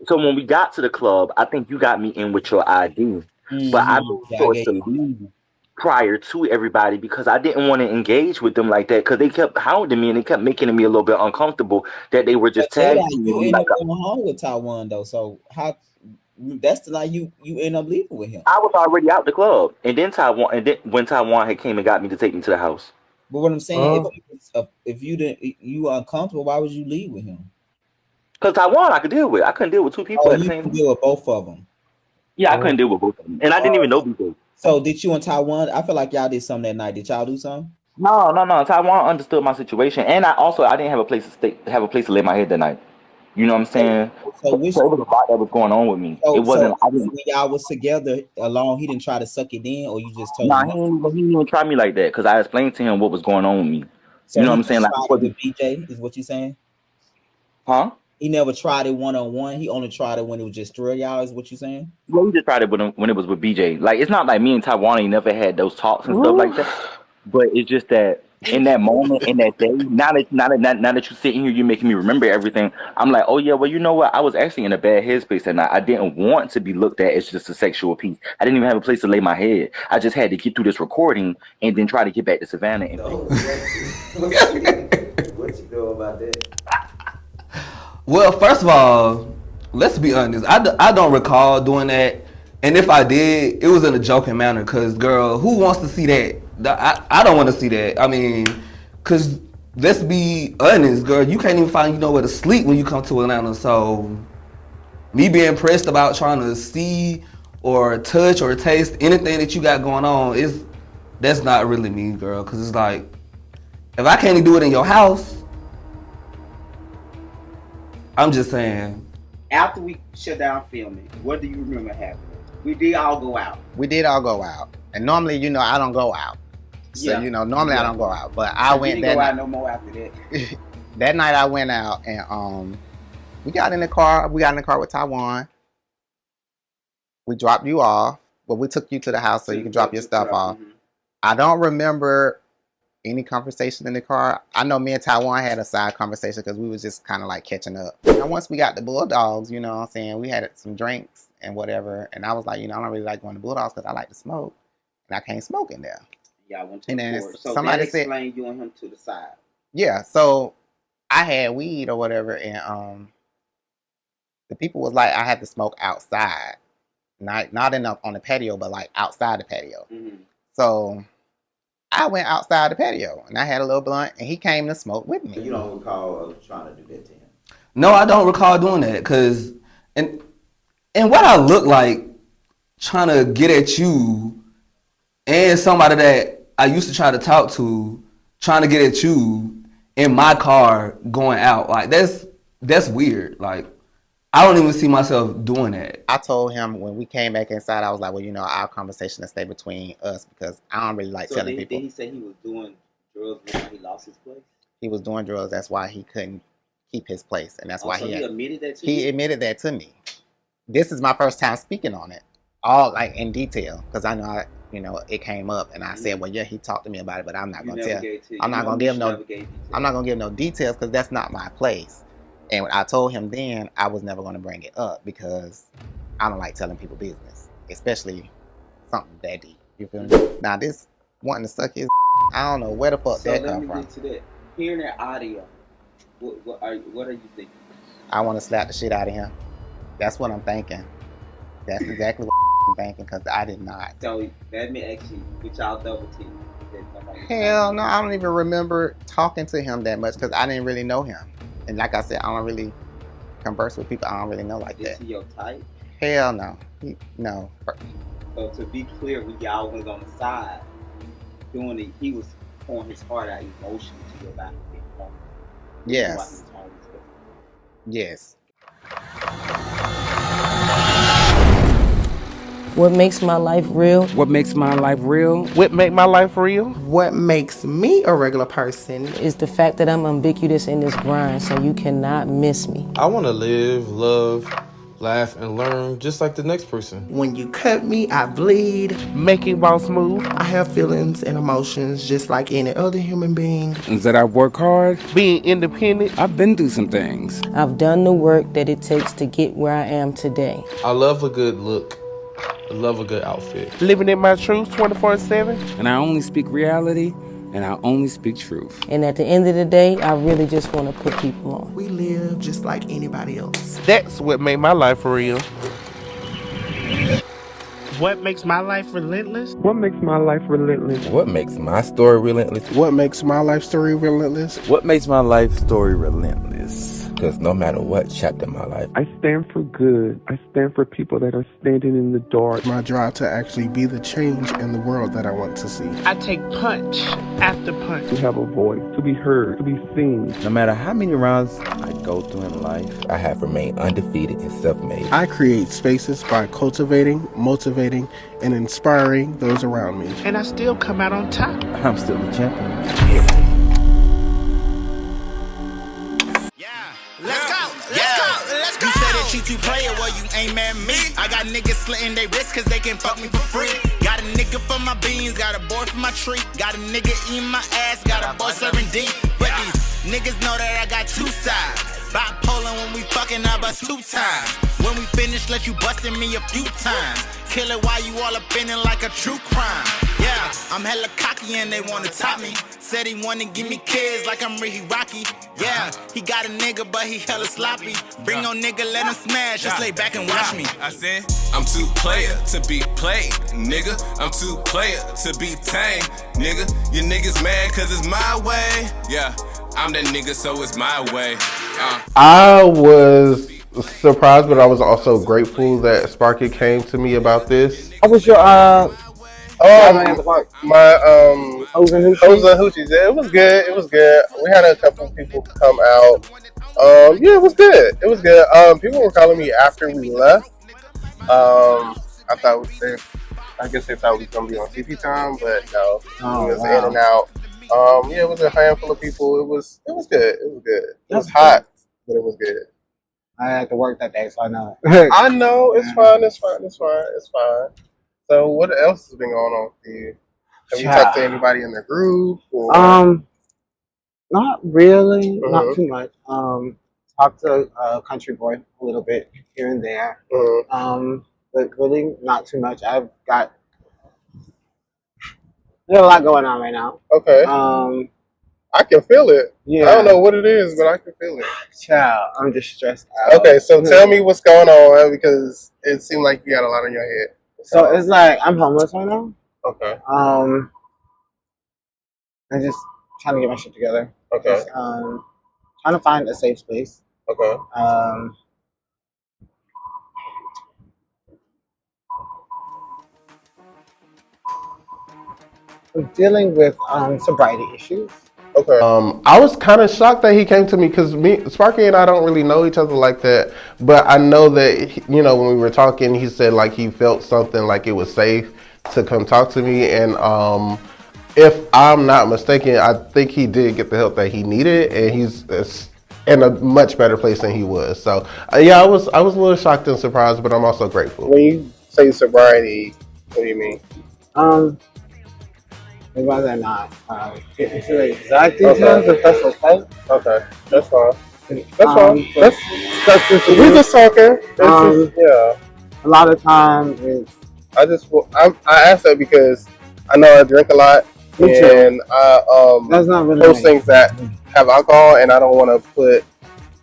so when we got to the club, I think you got me in with your ID. But I made Yeah, I sure gave to leave prior to everybody because I didn't want to engage with them like that because they kept hounding me and they kept making me a little bit uncomfortable that they were just tag teaming you me end like up going home with Taiwan though. So how? That's the night you end up leaving with him. I was already out the club, and then when Taiwan had came and got me to take me to the house. But what I'm saying, if you didn't, you were uncomfortable. Why would you leave with him? Because Taiwan I could deal with. I couldn't deal with two people Oh, at the you same can time. deal with both of them. Yeah, I couldn't deal with both of them, and I didn't even know BJ. So did you and Taiwan? I feel like y'all did something that night. Did y'all do something? No. Taiwan understood my situation, and I didn't have a place to stay, have a place to lay my head that night. You know what I'm saying? So it was a lot that was going on with me. It wasn't. I didn't. When y'all was together alone, he didn't try to suck it in, or you just told Nah, him. he didn't even try me like that because I explained to him what was going on with me. So You know he what I'm saying? Like, tried it with BJ, is what you saying? huh? He never tried it one-on-one. He only tried it when it was just three of y'all. Is what you saying? Well, we just tried it when it was with BJ. Like, it's not like me and Taiwan ain't never had those talks and stuff like that. But it's just that in that moment, in that day, now that you're sitting here, you're making me remember everything. I'm like, oh yeah, well, you know what? I was actually in a bad headspace that night. I didn't want to be looked at as just a sexual piece. I didn't even have a place to lay my head. I just had to get through this recording and then try to get back to Savannah. And What you know about that? Well, first of all, let's be honest. I don't recall doing that. And if I did, it was in a joking manner. Because, girl, who wants to see that? I don't want to see that. I mean, because let's be honest, girl. You can't even find nowhere to sleep when you come to Atlanta. So, me being pressed about trying to see or touch or taste anything that you got going on, that's not really me, girl. Because it's like, if I can't even do it in your house, I'm just saying. After we shut down filming, what do you remember happening? We did all go out. We did all go out. And normally, I don't go out. So, normally I don't go out. But I went that go night. out no more after that. That night I went out and we got in the car. We got in the car with Taiwan. We dropped you off. Well, we took you to the house so you can drop your stuff off. Mm-hmm. I don't remember any conversation in the car. I know me and Taiwan had a side conversation because we was just kind of like catching up. And once we got the Bulldogs, you know what I'm saying, we had some drinks and whatever. And I was like, I don't really like going to Bulldogs because I like to smoke. and I can't smoke in there. Y'all went to And the then porch. So somebody that said, explained you and him to the side. yeah. So I had weed or whatever, and the people was like, I had to smoke outside, not on the patio, but like outside the patio. Mm-hmm. So I went outside the patio, and I had a little blunt, and he came to smoke with me. You don't recall trying to do that to him? No, I don't recall doing that, cause and what I look like trying to get at you and somebody that I used to try to talk to, trying to get at you in my car going out, like that's weird. Like I don't even see myself doing that. I told him when we came back inside, I was like, well, you know, our conversation to stay between us because I don't really like telling people. Did he say he was doing drugs when he lost his place? He was doing drugs. That's why he couldn't keep his place, and that's why he admitted that to you? He admitted that to me. This is my first time speaking on it, all like in detail, because I know it came up, and I said, well, yeah, he talked to me about it, but I'm not gonna tell. I'm not gonna give no details because that's not my place. And I told him then I was never gonna bring it up because I don't like telling people business, especially something that deep. You feel me? Now this wanting to suck his, I don't know where the fuck that come from. Get to that. Hearing that audio, what are you thinking? I want to slap the shit out of him. That's what I'm thinking. That's exactly what I'm thinking because I did not. So let me actually get y'all double team. Hell no, I don't even remember talking to him that much because I didn't really know him. And like I said, I don't really converse with people I don't really know like that. Is he your type? Hell no. No. So to be clear, when y'all was on the side doing it, he was pouring his heart out emotionally to your back. Yes. Yes. What makes my life real? What makes my life real? What make my life real? What makes me a regular person is the fact that I'm ubiquitous in this grind, so you cannot miss me. I want to live, love, laugh, and learn just like the next person. When you cut me, I bleed. Making boss move. I have feelings and emotions just like any other human being. And that I work hard. Being independent. I've been through some things. I've done the work that it takes to get where I am today. I love a good look. I love a good outfit. Living in my truth 24/7. And I only speak reality, and I only speak truth. And at the end of the day, I really just want to put people on. We live just like anybody else. That's what made my life real. What makes my life relentless? What makes my life relentless? What makes my story relentless? What makes my life story relentless? What makes my life story relentless? Because no matter what chapter in my life, I stand for good. I stand for people that are standing in the dark. My drive to actually be the change in the world that I want to see. I take punch after punch. To have a voice, to be heard, to be seen. No matter how many rounds I go through in life, I have remained undefeated and self-made. I create spaces by cultivating, motivating, and inspiring those around me. And I still come out on top. I'm still the champion. You said it treat you player, well you ain't mad at me. I got niggas slitting they wrists cause they can fuck me for free. Got a nigga for my beans, got a boy for my tree. Got a nigga eating my ass, got a boy serving D. But these niggas know that I got two sides. Bipolar when we fucking I bust 2 times. When we finish, let you bustin' me a few times. Kill it while you all up in it like a true crime. Yeah, I'm hella cocky and they wanna top me. Said he wanna give me kids like I'm Ricky Rocky. Yeah, he got a nigga but he hella sloppy. Bring no nigga, let him smash, just lay back and watch me. I said, I'm too player to be played, nigga. I'm too player to be tame, nigga. You niggas mad cause it's my way. Yeah, I'm that nigga so it's my way. I was surprised, but I was also grateful that Sparky came to me about this. How was your my O's and Hoochies? Yeah, it was good. It was good. We had a couple of people come out. Yeah, it was good. It was good. People were calling me after we left. I guess they thought we was gonna be on CP time, but no, it was in and out. Yeah, it was a handful of people. It was good. It was good. It was hot, but it was good. I had to work that day, so I know. I know. It's fine. It's fine. It's fine. It's fine. So, what else has been going on for you? Have you talked to anybody in the group? Or? Not really. Mhm. Not too much. Talked to Country Boy a little bit here and there. Mhm. But really not too much. I've got There's a lot going on right now. Okay. I can feel it. Yeah. I don't know what it is, but I can feel it. Child, I'm just stressed out. Okay, so tell me what's going on because it seemed like you got a lot on your head. So it's like I'm homeless right now. Okay. I'm just trying to get my shit together. Okay. Just, trying to find a safe space. Okay. I'm dealing with sobriety issues. Okay. I was kind of shocked that he came to me because Sparky and I don't really know each other like that. But I know that when we were talking, he said like he felt something like it was safe to come talk to me. And if I'm not mistaken, I think he did get the help that he needed, and he's in a much better place than he was. So yeah, I was a little shocked and surprised, but I'm also grateful. When you say sobriety, what do you mean? I'd rather not get into the exact details if that's okay. Okay, that's fine. That's fine. That's substance abuse. We're just talking. Yeah. A lot of times it's. I asked that because I know I drink a lot, Me too. and I That's not really post nice. things that have alcohol, and I don't want to put,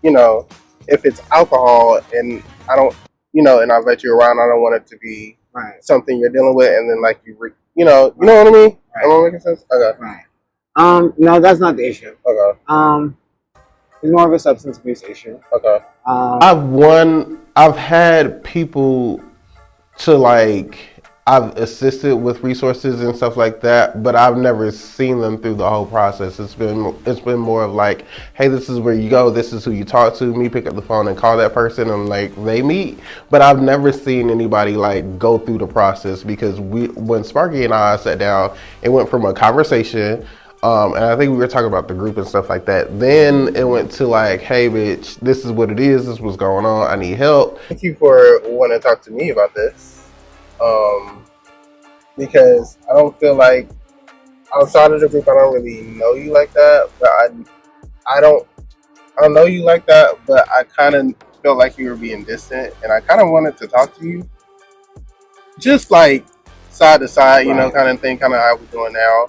if it's alcohol and I don't, and I let you around, I don't want it to be something you're dealing with, and then like you know what I mean? Am I making sense? Okay. Right. No, that's not the issue. Okay. It's more of a substance abuse issue. Okay. I've had people to I've assisted with resources and stuff like that, but I've never seen them through the whole process. It's been more of like, hey, this is where you go, this is who you talk to, me pick up the phone and call that person and they meet. But I've never seen anybody go through the process because when Sparky and I sat down, it went from a conversation, and I think we were talking about the group and stuff like that. Then it went to hey bitch, this is what it is, this is what's going on, I need help. Thank you for wanting to talk to me about this. Because I don't feel like outside of the group I don't really know you like that, but I don't know you like that, but I kind of felt like you were being distant, and I kind of wanted to talk to you, just side to side, kind of thing, kind of how we're doing now.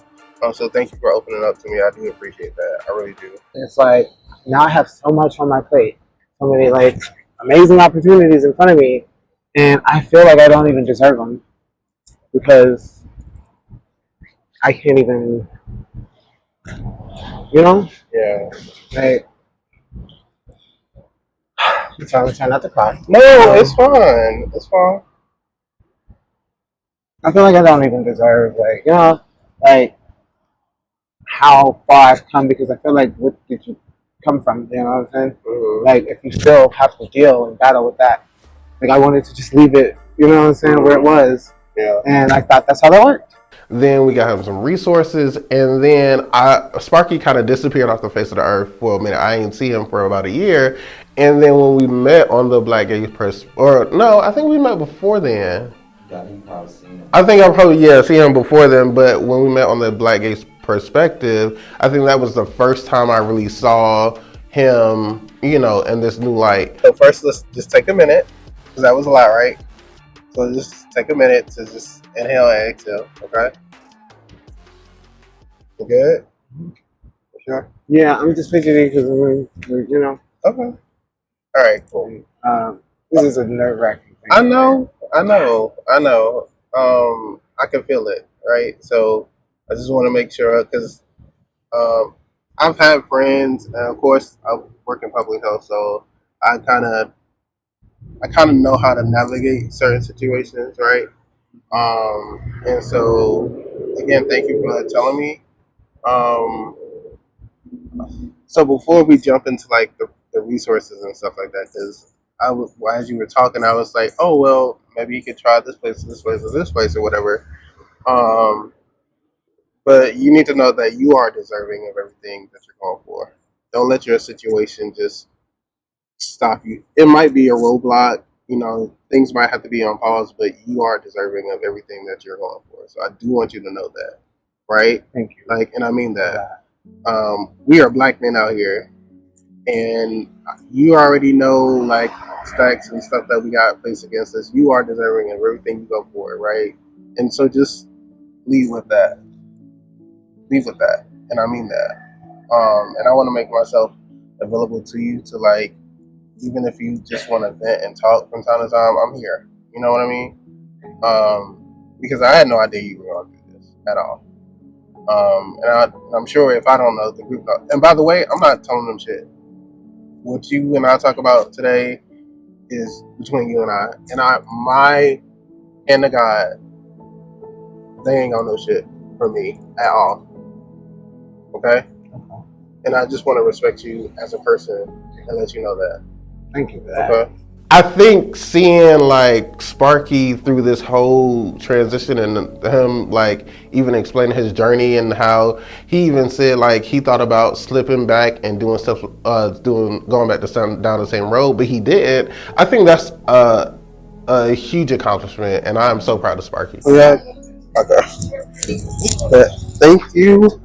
So thank you for opening up to me. I do appreciate that. I really do. It's now I have so much on my plate, so many amazing opportunities in front of me, and I feel like I don't even deserve them because I can't even, Yeah. I'm trying not to cry. No, it's fine. It's fine. I feel like I don't even deserve, how far I've come because I feel like what did you come from? You know what I'm saying? Mm-hmm. If you still have to deal and battle with that, I wanted to just leave it, you know what I'm saying, where it was. Yeah. And I thought that's how that worked. Then we got him some resources, and then Sparky kind of disappeared off the face of the earth for a minute. I didn't see him for about a year, and then when we met on the Black Gay I think we met before then. I think I probably seen him before then, but when we met on the Black Gay Perspective, I think that was the first time I really saw him, in this new light. So first, let's just take a minute, because that was a lot, right? So just take a minute to just inhale and exhale, okay? You good? Sure? Yeah, I'm just fidgeting because Okay. All right, cool. This is a nerve-wracking thing. I know. I can feel it, right? So I just want to make sure, because I've had friends, and of course I work in public health, so I kind of know how to navigate certain situations, right? And so again, thank you for telling me. So before we jump into the resources and stuff like that, because as you were talking, I was like, oh well, maybe you could try this place, or whatever. But you need to know that you are deserving of everything that you're going for. Don't let your situation just stop you. It might be a roadblock, things might have to be on pause, but you are deserving of everything that you're going for. So I do want you to know that, right? Thank you. And I mean that. We are Black men out here, and you already know stacks and stuff that we got placed against us. You are deserving of everything you go for, right? And so just lead with that. leave with that, and I mean that. And I want to make myself available to you to like, even if you just want to vent and talk from time to time, I'm here. You know what I mean? Because I had no idea you were going to do this at all. And I'm sure if I don't know, the group knows. And by the way, I'm not telling them shit. What you and I talk about today is between you and I. And my hand to God, they ain't got no shit for me at all. Okay? And I just want to respect you as a person and let you know that. Thank you for that. Okay? I think seeing like Sparky through this whole transition and him like even explaining his journey and how he even said like he thought about slipping back and doing stuff, going back down the same road, but he didn't. I think that's a huge accomplishment, and I'm so proud of Sparky. Yeah. Okay. Thank you.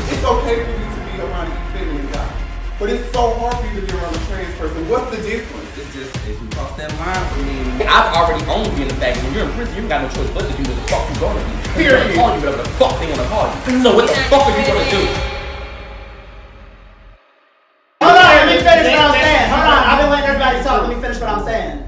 It's okay for you to be around a feminine guy, but it's so hard for you to be around a trans person. What's the difference? It's just, if you cross that line for me, I've already owned being the fact that when you're in prison, you ain't got no choice but to do what the fuck you gonna do. They're gonna call you whatever the fuck they wanna call you. So what the fuck are you gonna do? Hold on, let me finish what I'm saying. Hold on, I've been letting everybody talk. Let me finish what I'm saying.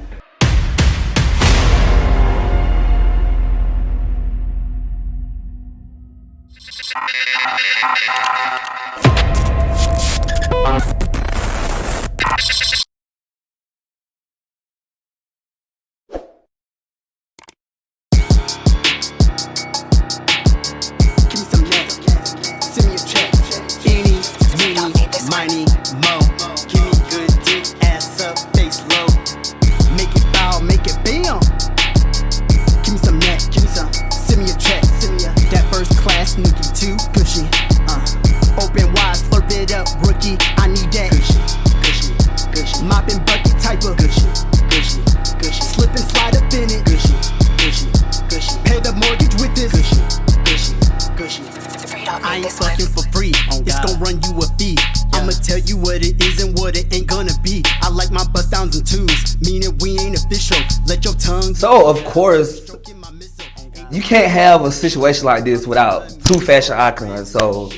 Money, mo. Give me good dick, ass up, face low. Make it bow, make it bam. Give me some neck, give me some. Send me a check, send me a. That first class, nookie too gushy. Open wide, slurp it up, rookie. I need that. Gushy, gushy, gushy. Mopping bucket type of gushy, gushy, gushy. Slip and slide up in it. Gushy, gushy, gushy. Pay the mortgage with this. Gushy, gushy, gushy. I ain't fucking for free. It's gon' run you a fee. I'ma tell you what it is and what it ain't gonna be. I like my bust downs and twos, meaning we ain't official. Let your tongue. So of course, you can't have a situation like this without two fashion icons. So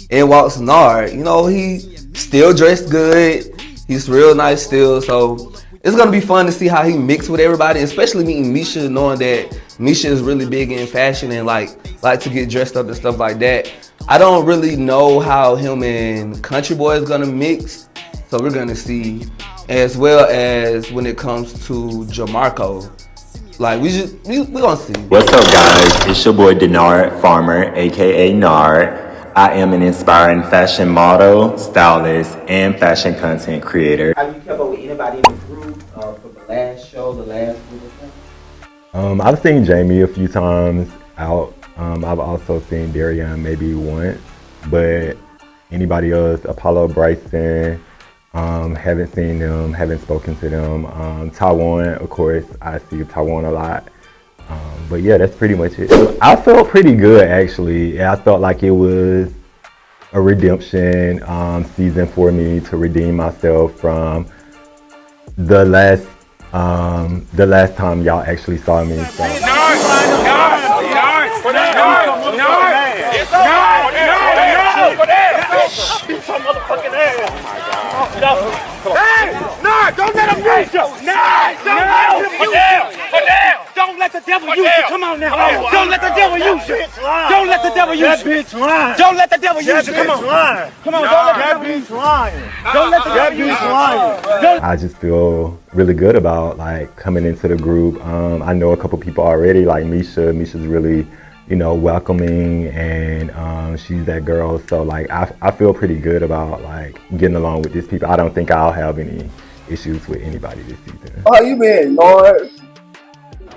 in walks Nard. You know, he still dressed good. He's real nice still. So it's gonna be fun to see how he mixed with everybody, especially meeting Misha, knowing that Misha is really big in fashion and like to get dressed up and stuff like that. I don't really know how him and Country Boy is gonna mix, so we're gonna see. As well as when it comes to Jamarco, like we gonna see. What's up, guys? It's your boy Denard Farmer, aka Nard. I am an inspiring fashion model, stylist, and fashion content creator. Have you kept up with anybody in the group from the last show, the last group of them? I've seen Jamie a few times out. I've also seen Darian maybe once, but anybody else, Apollo, Bryson, haven't seen them, haven't spoken to them. Taiwan, of course, I see Taiwan a lot. But yeah, that's pretty much it. I felt pretty good actually. I felt like it was a redemption season for me to redeem myself from the last time y'all actually saw me. So. Don't let him use you. Don't let the devil use you. Come on now. Don't let the devil use you. Don't let the devil use you. That bitch lying. Don't let the devil use you. Come on. Come on. Don't let the devil use you. Don't let the devil use you. I just feel really good about like coming into the group. I know a couple people already, like Misha. Misha's really, you know, welcoming, and she's that girl. So like I feel pretty good about like getting along with these people. I don't think I'll have any issues with anybody this season. How you been, Lord?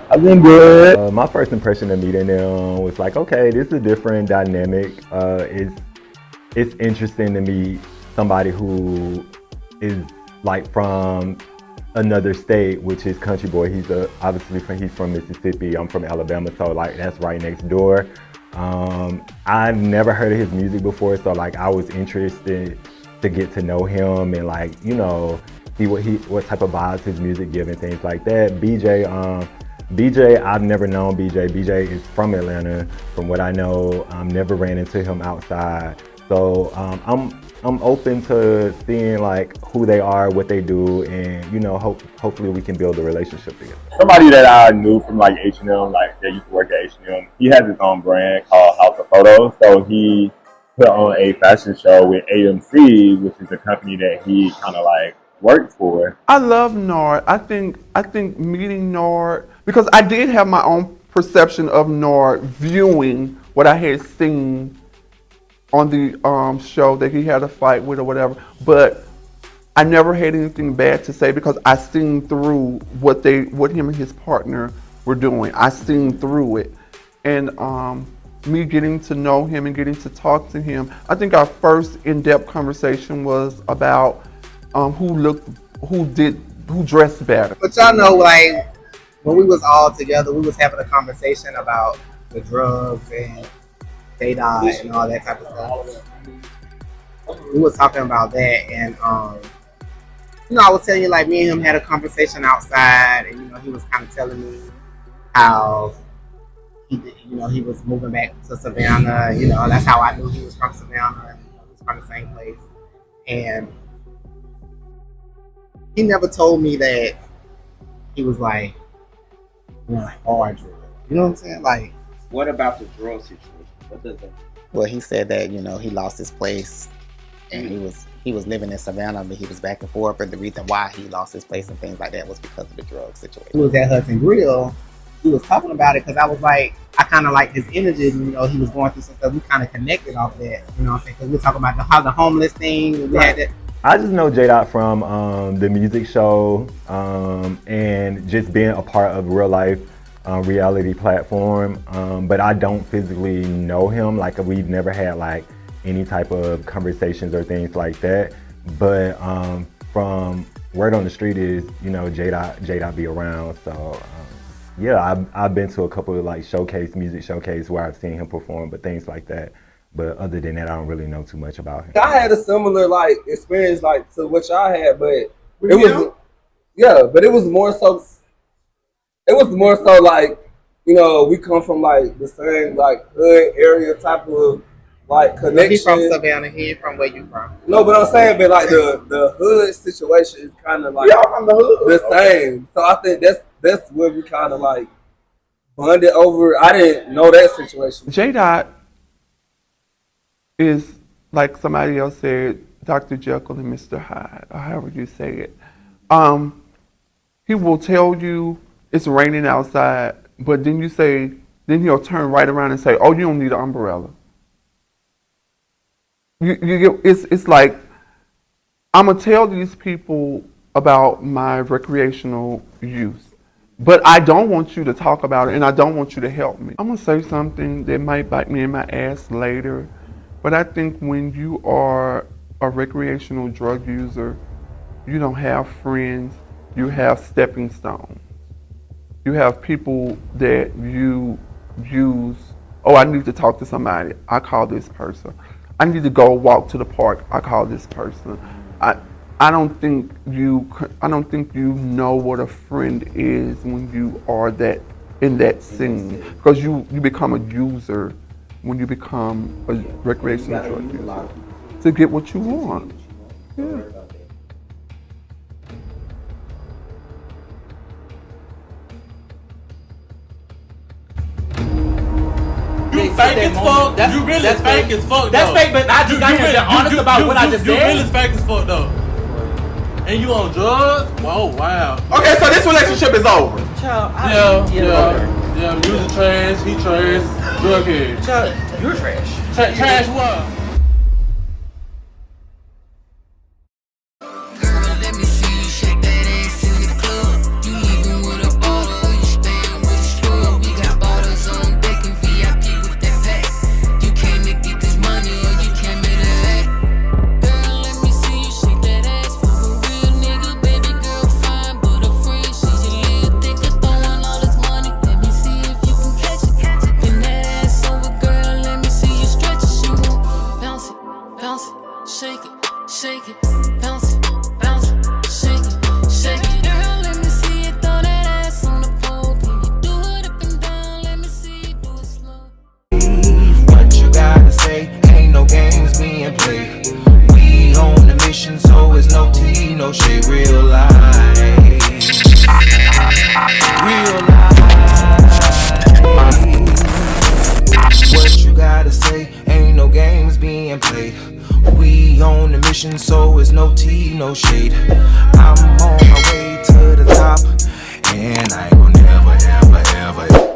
I've been good. My first impression of meeting them was like, okay, this is a different dynamic. It's interesting to meet somebody who is like from another state, which is Country Boy. He's he's from Mississippi. I'm from Alabama, so like that's right next door. I've never heard of his music before, so like I was interested to get to know him and like, you know, see what type of vibes his music give and things like that. BJ, I've never known BJ. BJ is from Atlanta, from what I know. Never ran into him outside. So I'm open to seeing like who they are, what they do, and you know, hopefully we can build a relationship together. Somebody that I knew from like H&M, like that used to work at H&M, he has his own brand called House of Photos. So he put on a fashion show with AMC, which is a company that he kind of like worked for. I love Nord. I think meeting Nord, because I did have my own perception of Nord viewing what I had seen on the show that he had a fight with or whatever, but I never had anything bad to say because I seen through what him and his partner were doing. I seen through it, and me getting to know him and getting to talk to him. I think our first in-depth conversation was about who dressed better. But y'all know, like when we was all together, we was having a conversation about the drugs and they died and all that type of stuff. We was talking about that, and you know, I was telling you, like, me and him had a conversation outside, and you know, he was kind of telling me how he was moving back to Savannah. You know, that's how I knew he was from Savannah. And, he was from the same place, and he never told me that he was like, you know, like hard drugs. You know what I'm saying? Like, what about the drug situation? What does that? Well, he said that, you know, he lost his place and he was living in Savannah, but he was back and forth. But the reason why he lost his place and things like that was because of the drug situation. He was at Hudson Grill. He was talking about it because I was like, I kind of liked his energy. You know, he was going through some stuff. We kind of connected off that. You know what I'm saying? Because we were talking about how the homeless thing. We had that. I just know J-Dot from the music show and just being a part of Real Life reality platform, but I don't physically know him. Like, we've never had like any type of conversations or things like that. But from word on the street is, you know, J-Dot be around. So yeah, I've been to a couple of like music showcase where I've seen him perform, but things like that. But other than that, I don't really know too much about him. I had a similar like experience like to what y'all had, but it was more so. It was more so like, you know, we come from like the same like hood area type of like connection. He's from Savannah. He ain't from where you from. No, but I'm saying, but like the hood situation is kind of like from the hood. The same. So I think that's where we kind of like bonded over. I didn't know that situation. J-Dot is, like somebody else said, Dr. Jekyll and Mr. Hyde, or however you say it. He will tell you it's raining outside, but then he'll turn right around and say, "Oh, you don't need an umbrella." It's like, I'm gonna tell these people about my recreational use, but I don't want you to talk about it, and I don't want you to help me. I'm gonna say something that might bite me in my ass later, but I think when you are a recreational drug user, you don't have friends, you have stepping stones. You have people that you use. Oh, I need to talk to somebody. I call this person. I need to go walk to the park. I call this person. I don't think you know what a friend is when you are in that scene, because you become a user when you become a recreational drug user to get what you want. Yeah. fake as fuck. That's fake as fuck. That's fake, but I just got here. They're honest about what I just said. You really fake as fuck though. And you on drugs? Whoa, wow. Okay, so this relationship is over. Child, yeah. Music trash, he trash, drug head. Child, you're trash. Trash what? So it's no tea, no shade, real life. Real life. What you gotta say, ain't no games being played. We on the mission, so it's no tea, no shade. I'm on my way to the top, and I ain't gonna never, ever, ever